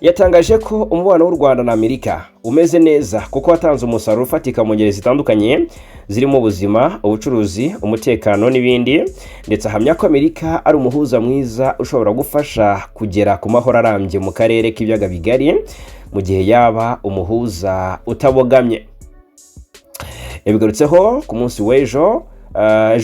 yatangaje ko umubano w'u Rwanda na Amerika umeze neza kuko watanze umusaruro ufatika mu ngeri zitandukanye zirimo ubuzima, ubucuruzi, umutekano n'ibindi, ndetse ahamya ko Amerika ari umuhuza mwiza ushobora gufasha kugera ku mahoro arambye mu karere k'ibiyaga bigari mu gihe yaba umuhuza utabogamye. Yabigarutseho ku munsi w'ejo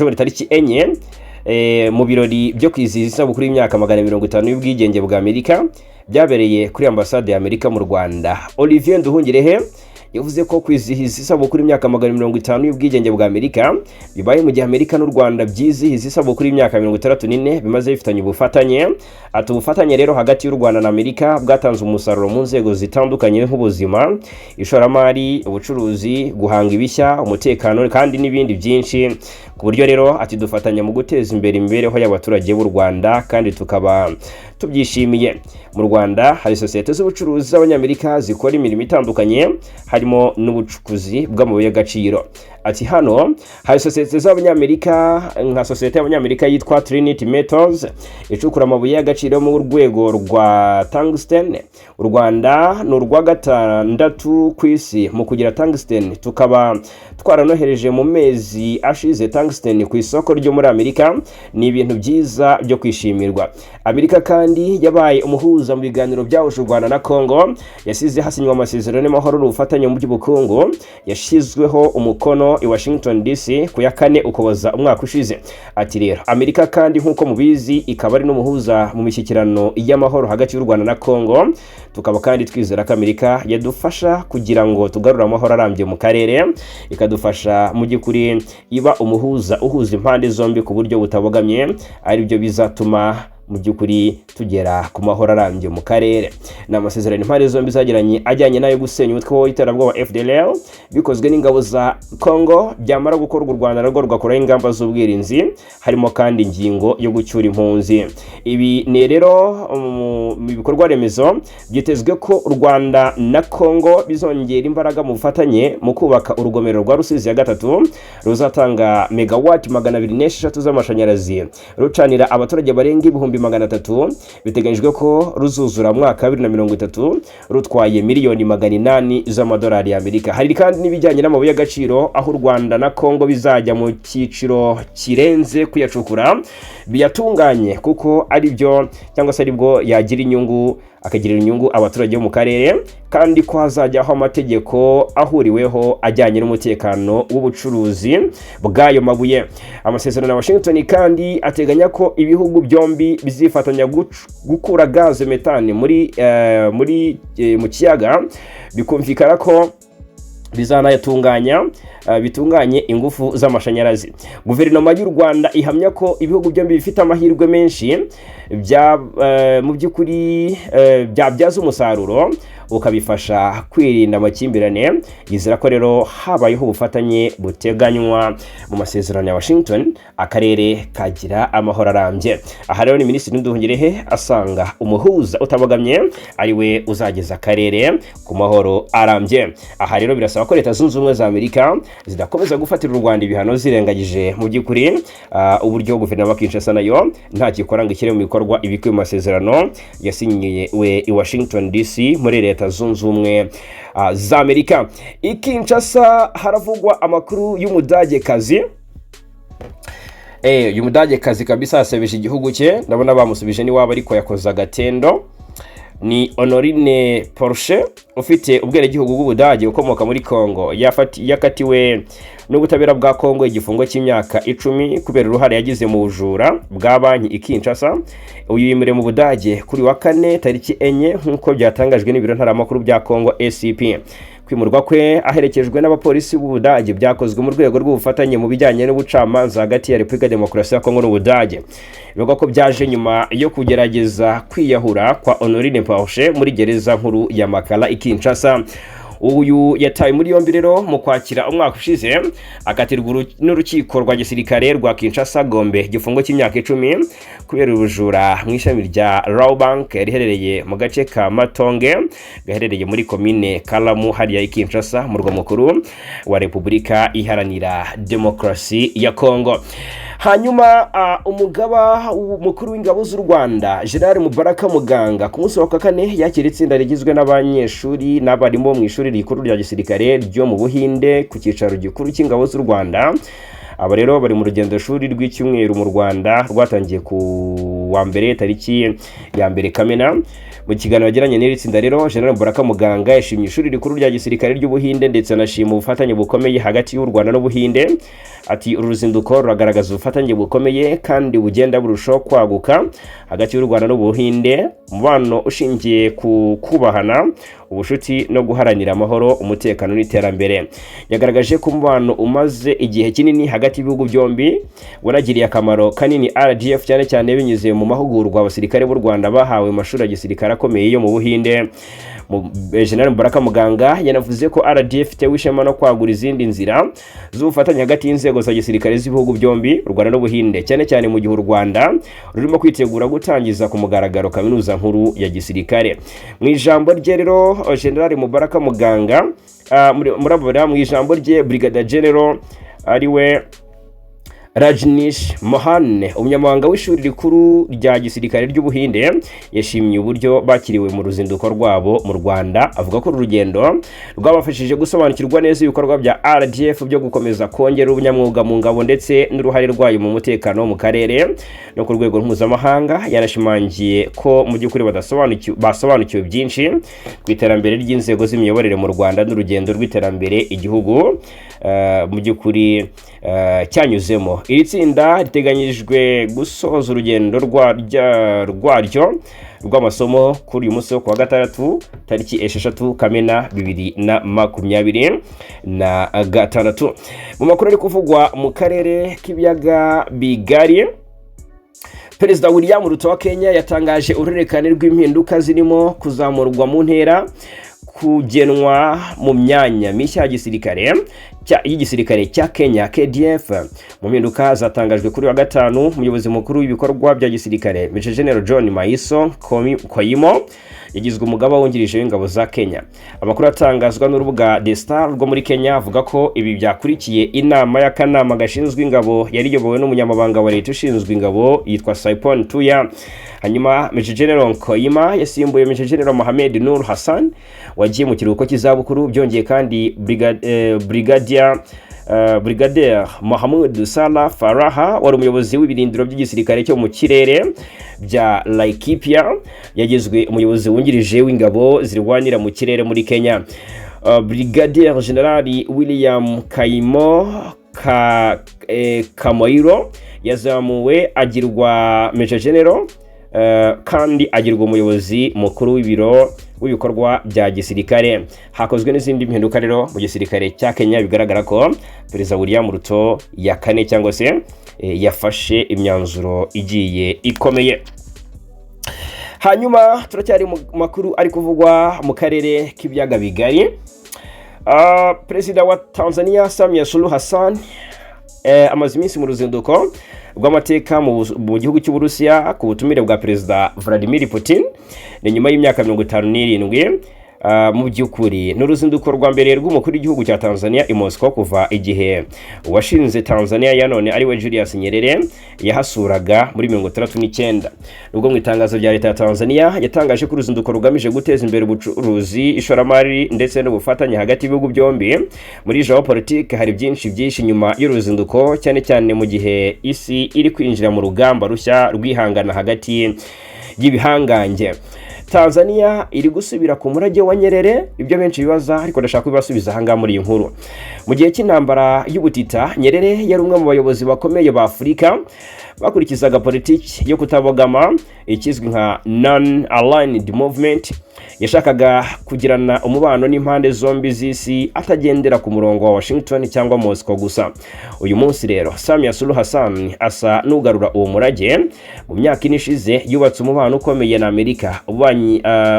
muri tariki 4 mu birori byo kwizihiza isabukuru y'imyaka 150 y'ubwigenge bwa Amerika byabereye kuri ambasade ya Amerika mu Rwanda. Olivier Nduhungirehe yavuze ko kwizihiza isabukuru y'imyaka 150 y'ubwigenge bwa Amerika bibaye mu gihe Amerika n'u Rwanda byizihiza isabukuru y'imyaka 64 bimaze bifitanye ubufatanye. Ati ubufatanye rero hagati y'u Rwanda na Amerika bwatanze umusaruro mu nzego zitandukanye nk'ubuzima, ishoramari, ubucuruzi, guhanga ibishya, umutekano kandi n'ibindi byinshi, ku buryo rero ati dufatanya mu guteza imbere imibereho y'abaturage b'u Rwanda kandi tukaba tubyishimiye. Mu Rwanda hari sosiyete z'ubucuruzi z'abanyamerika zikora imirimo itandukanye harimo n'ubucukuzi bw'amabuye y'agaciro. Ati hano hari sosiyete z'abanyamerika nka sosiyete y'abanyamerika yitwa Trinity Metals icukura amabuye y'agaciro mu rwego rwa tungsten. U Rwanda ni urwa gatandatu ku isi mu kugira tungsten, tukaba twaranohereje mu mezi ashize tungsten ku isoko ryo muri Amerika. Ni ibintu byiza byo kwishimirwa. Amerika kandi yabaye umuhuza mu biganiro byahuje u Rwanda na Kongo, yasize hasinywa amasezerano y'amahoro n'ubufatanye mu by'ubukungu yashizweho umukono i Washington DC ku ya 4 Ukuboza umwaka ushize. Ati rero Amerika kandi nk'uko mubizi ikaba ari n'umuhuza mu mishyikirano y'amahoro hagati y'u Rwanda na Kongo, tukaba kandi twizera ko Amerika yadufasha kugira ngo tugarure amahoro arambye mu karere, ikadufasha mu gikuri iba umuhuza uhuza impande zombi ku buryo butabogamye, ari byo bizatuma mu by'ukuri tugera ku mahoro arambye mu karere. Ni amasezerano impande zombi zagiranye ajyanye nayo gusenya umutwe w'iterabwoba FDLR bikozwe n'ingabo za Congo, byamara gukorwa u Rwanda narwo rugakuraho ingamba z'ubwirinzi, harimo kandi ingingo yo gucyura impunzi. Ibi ni rero mu bikorwa remezo byitezwe ko u Rwanda na Congo bizongera imbaraga mu bufatanye mu kubaka urugomero rwa Rusizi ya gatatu ruzatanga megawati 206 z'amashanyarazi rucanira abaturage barenga 300,000. Biteganyijwe ko ruzuzura mwaka 2030 rutwaye miliyoni 800 z'amadolari y'Amerika. Hari kandi n'ibijyanye n'amabuye y'agaciro, aho u Rwanda na Congo bizajya mu cyiciro kirenze kuyacukura biyatunganye, kuko ari byo cyangwa se aribwo yagira inyungu, akagirira inyungu abaturage bo mu karere, kandi ko hazajyaho amategeko ahuriweho ajyanye n'umutekano w'ubucuruzi bw'ayo mabuye. Amasezerano ya Washington kandi ateganya ko ibihugu byombi bizifatanya gukura gaze metane mu kiyaga, bikumvikana ko bizanayatunganya bitunganye ingufu z'amashanyarazi. Guverinoma y'u Rwanda ihamya ko ibihugu byombi bifite amahirwe menshi mu by'ukuri byabyaza umusaruro ukabifasha kwirinda amakimbirane. Yizera ko rero habayeho ubufatanye buteganywa mu masezerano ya Washington, akarere kagira amahoro arambye. Aha rero ni Minisitiri Nduhungirehe asanga umuhuza utabogamye ari we uzageza akarere ku mahoro arambye. Aha rero birasaba ko Leta Zunze Ubumwe za Amerika zidakomeza gufatira u Rwanda ibihano zirengagije mu by'ukuri uburyo guverinoma Kinshasa nayo nta gikora ngo ishyire mu bikorwa ibikubiye mu masezerano yasinyiwe i Washington DC muri Leta Zunze Ubumwe za Amerika. I Kinshasa haravugwa amakuru y'umudagekazi. Uyu mudagekazi kabisa yasebeje igihugu cye, ndabona bamusubije ni waba ariko yakoze agatendo. Ni Honorine Porsche ufite ubwenegihugu bw'Ubudage ukomoka muri Congo, yakatiwe n'ubutabera bwa Congo igifungo cy'imyaka 10 kubera uruhare yagize mu bujura bwa banki i Kinshasa. Uyu yimure mu Budage kuri wa 4 tariki 4 nk'uko byatangajwe n'ibiro ntaramakuru bya Congo ACP. Kwimurwa kwe aherekejwe n'abapolisi b'Ubudage byakozwe mu rwego rw'ubufatanye mu bijyanye n'ubucamanza hagati ya Repubulika Demokarasi ya Kongo n'Ubudage. Bivuga ko byaje nyuma yo kugerageza kwiyahura kwa Honorine Porsche muri gereza nkuru ya Makala i Kinshasa. Uyu yataye muri yombi rero mu kwakira umwaka ushize, akatirwa n'urukiko rwa gisirikare rwa Kinshasa Gombe igifungo cy'imyaka 10 kubera ubujura mu ishami rya Raw Bank riherereye mu gace ka Matonge gaherereye muri komine Kalamu hariya i Kinshasa, mu murwa mukuru wa Repubulika Iharanira Demokarasi ya Kongo. Hanyuma umugaba mukuru w'ingabo z'u Rwanda General Mubaraka Muganga ku munsi wa 4 yakira itsinda rigizwe n'abanyeshuri n'abarimu mu ishuri rikuru rya gisirikare ryo mu Buhinde ku cyicaro gikuru cy'ingabo z'u Rwanda. Aba rero bari mu rugendo shuri rw'icyumweru mu Rwanda rwatangiye ku wa mbere tariki ya 2 Kamena. Mu kiganiro yagiranye n'iri tsinda rero General Mubaraka Muganga yashimye ishuri rikuru rya gisirikare ry'Ubuhinde ndetse anashima ubufatanye bukomeye hagati y'u Rwanda n'Ubuhinde. Ati uruzinduko ruragaragaza ubufatanye bukomeye kandi bugenda burushaho kwaguka hagati y'u Rwanda n'Ubuhinde, umubano ushingiye ku kubahana, ubushuti no guharanira amahoro, umutekano n'iterambere. Yagaragaje ko umubano umaze igihe kinini hagati y'ibihugu byombi wanagiriye akamaro kanini RDF cyane cyane binyuze mu mahugurwa abasirikare b'u Rwanda bahawe mu mashuri ya gisirikare akomeye yo mu Buhinde. General Mubaraka Muganga yanavuze ko RDF itewe ishema no kwagura izindi nzira z'ubufatanye hagati y'inzego za gisirikare z'ibihugu byombi, u Rwanda n'Ubuhinde, cyane cyane mu gihe u Rwanda rurimo kwitegura gutangiza ku mugaragaro kaminuza nkuru ya gisirikare. Mu ijambo rye rero General Mubaraka Muganga murabura mu ijambo rye Brigadier General ariwe Rajnish Mohan, umunyamabanga w'ishuri rikuru rya gisirikare ry'Ubuhinde, yashimye uburyo bakiriwe mu ruzinduko rwabo mu Rwanda. Avuga ko urugendo rwabafashije gusobanukirwa neza ibikorwa bya RDF byo gukomeza kongera ubunyamwuga mu ngabo ndetse n'uruhare rwayo mu mutekano mu karere no ku rwego mpuzamahanga. Yanashimangiye ko mu by'ukuri basobanukiwe byinshi ku iterambere ry'inzego z'imiyoborere mu Rwanda n'urugendo rw'iterambere igihugu mu by'ukuri cyanyuzemo. Iri tsinda riteganyijwe gusoza urugendo rwaryo rw'amasomo kuri uyu munsi wo kuwa 6 tariki 6 Kamena 2026. Mu makuru ari kuvugwa mu karere k'ibiyaga bigari, Perezida William Ruto wa Kenya yatangaje uruhererekane rw'impinduka zirimo kuzamurwa mu ntera, kugenwa mu myanya mishya y'igisirikare cya Kenya KDF. Mu mpinduka zatangajwe kuri wa gatanu, umuyobozi mukuru w'ibikorwa bya gisirikare Major General John Maiso Koyimo yagizwe umugaba wungirije w'ingabo za Kenya. Amakuru atangazwa n'urubuga The Star rwo muri Kenya avuga ko ibi byakurikiye inama y'akanama gashinzwe ingabo yari yobowe n'umunyamabanga wa leta ushinzwe ingabo yitwa Saipon Tuya. Hanyuma Major General Koyima yasimbuye Major General Mohamed Nur Hassan wagiye mu kiruhuko cy'izabukuru. Byongeye kandi Brigadier Mohamed Salah Faraha wari umuyobozi w'ibirindiro by'igisirikare cyo mu kirere bya Laikipia yagizwe umuyobozi wungirije w'ingabo zirwanira mu kirere muri Kenya. Brigadier General William Kamoiro yazamuwe agirwa Major General kandi agirwa umuyobozi mukuru w'ibikorwa bya gisirikare. Hakozwe n'izindi mpinduka rero mu gisirikare cya Kenya, bigaragara ko Perezida William Ruto yakane cyangwa se yafashe imyanzuro igiye ikomeye. Hanyuma turacyari mu makuru ari kuvugwa mu karere k'ibiyaga bigari. Perezida wa Tanzania Samia Suluhu Hassan amaze iminsi mu ruzinduko rw'amateka mu gihugu cy'Uburusiya ku butumire bwa Perezida Vladimir Putin. Ni nyuma y'imyaka 57 mu by'ukuri n'uruzinduko rwa mbere rw'umukuru w'igihugu cya Tanzania i Moscow kuva igihe washinze Tanzania ya none ari we Julius Nyerere yahasuraga muri 1969. Nubwo mu itangazo rya leta ya Tanzania yatangaje ko uruzinduko rugamije guteza imbere ubucuruzi, ishoramari ndetse n'ubufatanye hagati y'ibihugu byombi. Muri Politike hari byinshi nyuma y'uruzinduko, cyane cyane mu gihe isi iri kwinjira mu rugamba rushya rwihangana hagati y'ibihangange. Tanzania iri gusubira ku murage wa Nyerere, ibyo benshi bibaza ariko ndashaka kubasubiza hanga muri iyi nkuru. Mu gihe cy'intambara y'ubutita, Nyerere yari umwe mu bayobozi bakomeye ba Afurika bakurikizaga politiki yo kutabogama, ikizwi nka non-aligned movement. Yashakaga kugirana umubano n'impande zombi z'isi atagendera ku murongo wa Washington cyangwa Moscow gusa. Uyu munsi rero Samia Suluhu Hassan asa n'ugarura uwo murage. Mu myaka inishize yubatse umubano ukomeye na Amerika,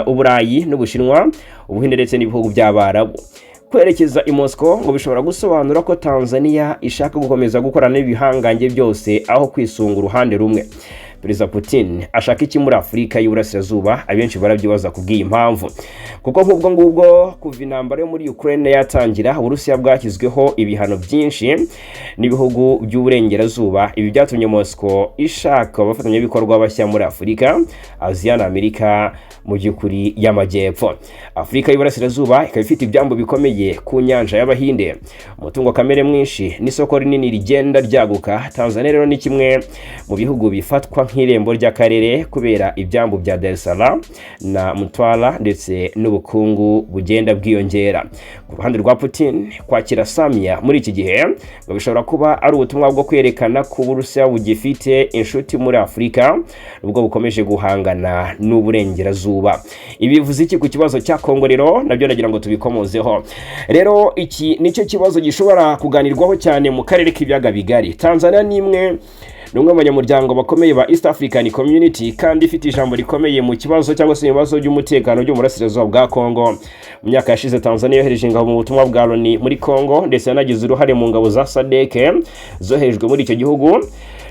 Uburayi n'Ubushinwa, Ubuhinde ndetse n'ibihugu by'Abarabu. Kwerekeza i Moscow ngo bishobora gusobanura ko Tanzania ishaka gukomeza gukorana n'ibihangange byose aho kwisunga uruhande rumwe. Perezida Putin ashaka iki muri Afurika y'Uburasirazuba? Abenshi barabyibaza kubw'iyi impamvu, kuko nk'ubwo ngubwo kuva intambara yo muri Ukraine yatangira, Uburusiya bwashyizweho ibihano byinshi n'ibihugu by'Uburengerazuba. Ibi byatumye Moscow ishaka abafatanyabikorwa bashya muri Afurika, Aziya na Amerika mu by'ukuri y'amajyepfo. Afurika y'Uburasirazuba ikaba ifite ibyambo bikomeye ku nyanja y'Abahinde, umutungo kamere mwinshi n'isoko rinini rigenda ryaguka. Tanzania rero ni kimwe mu bihugu bifatwa nk'irembo ry'akarere kubera ibyambo bya Dar es Salaam na Mtwara ndetse n'ubukungu bugenda bwiyongera. Ku ruhande rwa Putin, kwakira Samia muri iki gihe ngo bishobora kuba ari ubutumwa bwo kwerekana ko Uburusiya bugifite inshuti muri Afurika ubwo bukomeje guhangana n'Uburengerazuba. Ibi bivuze iki ku kibazo cya Kongo rero? Nabyo nagira ngo tubikomozeho. Rero iki nicyo kibazo gishobora kuganirwaho cyane mu karere k'ibiyaga bigari. Tanzania ni umwe mu banyamuryango bakomeye ba East African Community kandi ifite ijambo rikomeye mu kibazo cyangwa se ibibazo by'umutekano byo mu burasirazuba bwa Kongo. Mu myaka yashize Tanzania yohereje ingabo mu butumwa bwa Loni muri Kongo ndetse yanagize uruhare mu ngabo za Fardc zoherejwe muri icyo gihugu.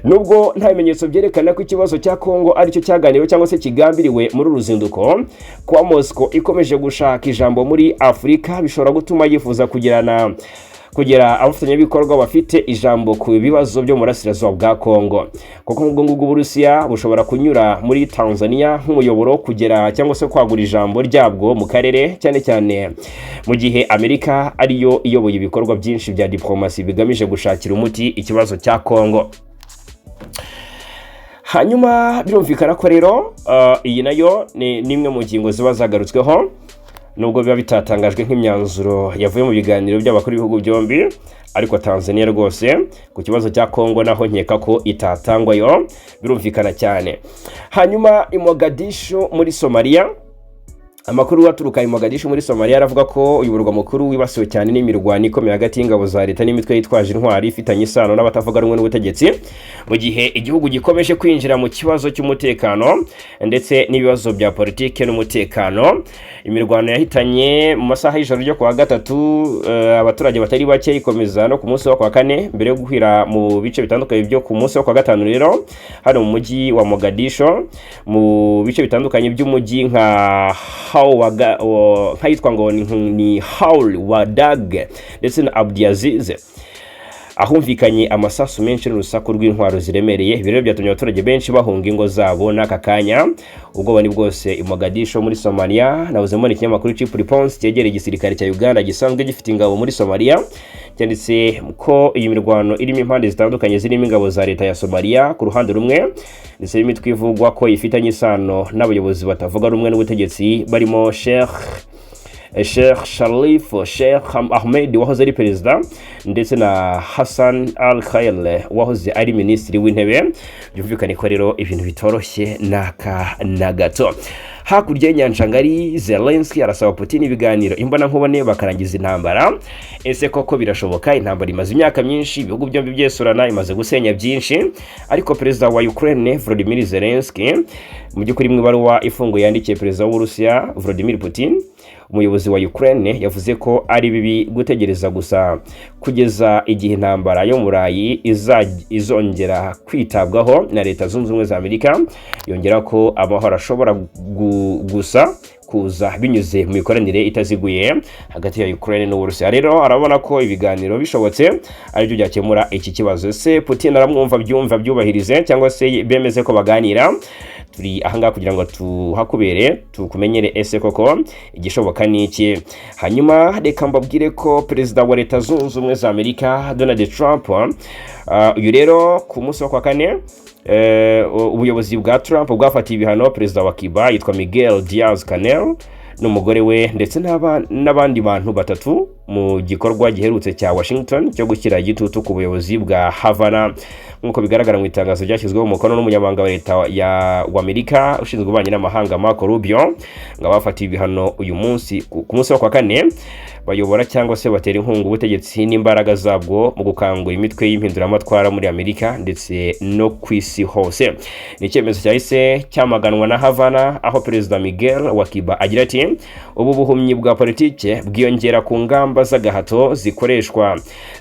Nubwo nta bimenyetso byerekana ko ikibazo cya Kongo ari cyo cyaganiriwe cyangwa se kigambiriwe muri uruzinduko, kwa Moscow ikomeje gushaka ijambo muri Afurika bishobora gutuma yifuza kugera abafatanyabikorwa bafite ijambo ku bibazo byo mu burasirazuba bwa Kongo. Kuko nk'ubwo ngubwo Uburusiya bushobora kunyura muri Tanzania nk'umuyoboro kugera cyangwa se kwagura ijambo ryabwo mu karere, cyane cyane mu gihe Amerika ariyo iyoboye ibikorwa byinshi bya Dipolomasi bigamije gushakira umuti ikibazo cya Kongo. Hanyuma birumvikana ko rero iyi nayo ni imwe mu ngingo ziba zagarutsweho, nubwo biba bitatangajwe nk'imyanzuro yavuye mu biganiro by'abakuru b'ibihugu byombi, ariko Tanzania rwose ku kibazo cya Kongo naho nkeka ko itatangwayo, birumvikana cyane. Hanyuma i Mogadishu muri Somalia Amakuru aturuka i Mogadishu muri Somalia aravuga ko uyu murwa mukuru wibasiwe cyane n'imirwano ikomeye hagati y'ingabo za leta n'imitwe yitwaje intwari ifitanye isano n'abatavuga rumwe n'ubutegetsi, mu gihe igihugu gikomeje kwinjira mu kibazo cy'umutekano ndetse n'ibibazo bya politike n'umutekano. Imirwano yahitanye mu masaha y'ijoro ryo kuwa gatatu abaturage batari bake, ikomeza no ku munsi wa kwa kane mbere yo guhira mu bice bitandukanye byo ku munsi wa kwa gatanu. Rero hano mu mujyi wa Mogadishu mu bice bitandukanye by'umujyi nka nkayitwa ngo ni Haul Wadag ndetse na Abdiaziz, ahumvikanye amasasu menshi n'urusaku rw'intwaro ziremereye. Ibirero byatumye abaturage benshi bahunga ingo zabo n'aka kanya. Ubwoba ni bwose i Mogadishu muri Somalia. Nabuzemo n'ikinyamakuru Chief Response cyegereye igisirikare cya Uganda gisanzwe gifite ingabo muri Somalia, cyanditse ko iyi mirwano irimo impande zitandukanye zirimo ingabo za leta ya Somalia ku ruhande rumwe ndetse n'imitwe ivugwa ko ifitanye isano n'abayobozi batavuga rumwe n'ubutegetsi barimo Sheikh Sharif Sheikh Ahmed wahoze ari perezida ndetse na Hassan Al-Khail wahoze ari minisitiri w'intebe. Byumvikane ko rero ibintu bitoroshye n'aka na gato. Hakurya y'inyanja ngari, Zelensky arasaba Putin ibiganiro imbona nkubone bakarangiza intambara. Ese koko birashoboka? Intambara imaze imyaka myinshi, ibihugu byombi byesurana, imaze gusenya byinshi, ariko perezida wa Ukraine Volodymyr Zelensky mu by'ukuri mu ibaruwa ifunguye yandikiye perezida w'Uburusiya Vladimir Putin, umuyobozi wa Ukraine yavuze ko ari bibi gutegereza gusa kugeza igihe intambara yo mu Burayi izongera kwitabwaho na Leta Zunze Ubumwe za Amerika. Yongera ko amahoro ashobora gusa kuza binyuze mu mikoranire itaziguye hagati ya Ukraine n'Uburusiya. Rero arabona ko ibiganiro bishobotse ari byo byakemura iki kibazo. Se Putin aramwumva byubahirize cyangwa se bemeze ko baganira? Turi ahanga kugira ngo tuhakubere tukumenyere ese koko igishoboka niki. Hanyuma reka mbabwire ko perezida wa Leta Zunze Ubumwe za Amerika Donald Trump uyu rero ku munsi wa kwa kane ubuyobozi bwa Trump bwafatiye ibihano perezida wa Cuba yitwa Miguel Diaz-Canel n'umugore we ndetse n'abandi bantu batatu mu gikorwa giherutse cya Washington cyo gushyira igitutu ku buyobozi bwa Havana, nk'uko bigaragara mu itangazo ryashyizweho umukono n'umunyamabanga wa leta wa Amerika ushinzwe ububanyi n'amahanga Marco Rubio. Ngo bafatiye ibihano uyu munsi ku munsi wa kwa kane bayobora cyangwa se batera inkunga ubutegetsi n'imbaraga zabwo mu gukangura imitwe y'impinduramatwara muri Amerika ndetse no ku isi hose. Ni icyemezo cyahise cyamaganwa na Havana, aho perezida Miguel wa Cuba agira ati ubu buhumyi bwa politike bwiyongera ku ngamba z'agahato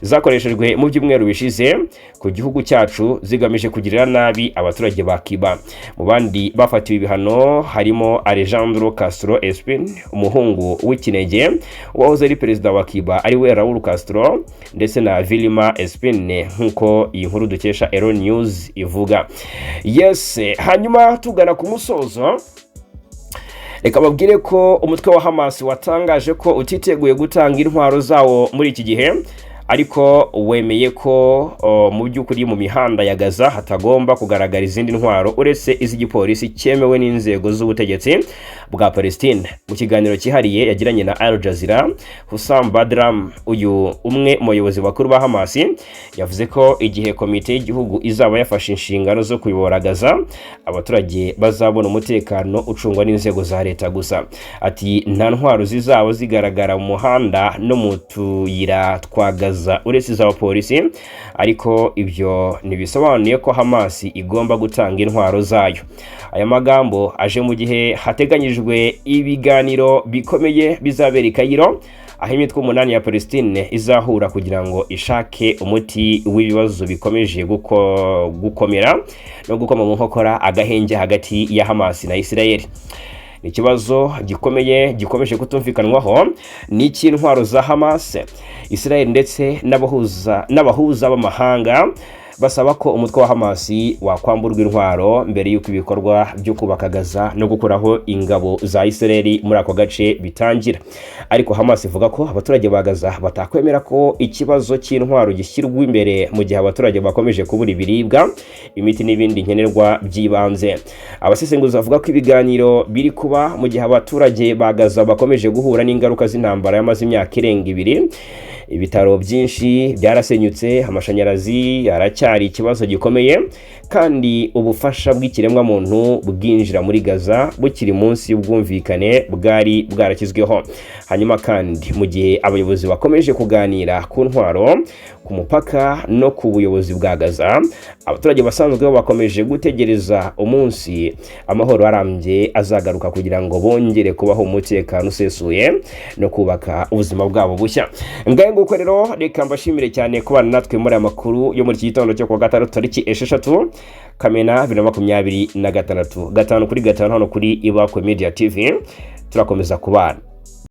zakoreshejwe mu byumweru bishize ku gihugu cyacu zigamije kugirira nabi abaturage ba Cuba. Mu bandi bafatiwe ibihano harimo Alejandro Castro Espin, umuhungu w'ikinege wahoze ari perezida wa Cuba ari we Raul Castro, ndetse na Vilma Espin, nk'uko iyi nkuru dukesha Ero News ivuga. Yes, hanyuma tugana ku musozo, reka babwire ko umutwe wa Hamas watangaje ko utiteguye gutanga intwaro zawo muri iki gihe, ariko wemeye ko mu by'ukuri mu mihanda ya Gaza hatagomba kugaragara izindi ntwaro uretse iz'igipolisi cyemewe n'inzego z'ubutegetsi bwa Palestine. Mu kiganiro cyihariye yagiranye na Al Jazeera, Hussam Badram, uyu umwe mu bayobozi bakuru ba Hamas, yavuze ko igihe komite y'igihugu izaba yafashe inshingano zo kuyobora Gaza, abaturage bazabona umutekano ucungwa n'inzego za leta gusa. Ati nta ntwaro zizaba zigaragara mu muhanda no mu tuyira twa Gaza uretse iz'abapolisi, ariko ibyo ntibisobanuye ko Hamas igomba gutanga intwaro zayo. Aya magambo aje mu gihe hateganyijwe ibiganiro bikomeye bizabera i Cairo, aho imitwe 8 ya Palestine izahura kugira ngo ishake umuti w'ibibazo bikomeje gukomera no gukoma mu nkokora agahenge hagati ya Hamas na Israel. Ni ikibazo gikomeye gikomeje kutumvikanwaho n'intwaro za Hamas, Israel ndetse n'abahuza b'amahanga basaba ko umutwe wa Hamas wakwamburwa intwaro mbere y'uko ibikorwa byo kubaka Gaza no gukuraho ingabo za Israel muri ako gace bitangira. Ariko Hamas ivuga ko abaturage ba Gaza batakwemera ko ikibazo cy'intwaro gishyirwa imbere mu gihe abaturage bakomeje kubura ibiribwa, imiti n'ibindi nkenerwa by'ibanze. Abasesenguzi bavuga ko ibiganiro biri kuba mu gihe abaturage ba Gaza bakomeje guhura n'ingaruka z'intambara yamaze imyaka irenga 2. Ibitaro byinshi byarasenyutse, amashanyarazi biracyari ikibazo gikomeye kandi ubufasha bw'ikiremwa muntu bwinjira muri Gaza bukiri munsi y'ubwumvikane bwari bwarakizweho. Hanyuma kandi mu gihe abayobozi bakomeje kuganira ku ntwaro ku mupaka no ku buyobozi bwa Gaza, abaturage basanzwe bakomeje gutegereza umunsi amahoro arambye azagaruka kugira ngo bongere kubaho umutekano usesuye no kubaka ubuzima bwabo bushya. Ngaye nguko rero reka mbashimire cyane kubana natwe muri aya makuru yo muri iki gitondo cyo kuwa gatandatu tariki 6 Kamena 2026 5 kuri 5 hano kuri Ibakwe Media TV. Turakomeza kubana.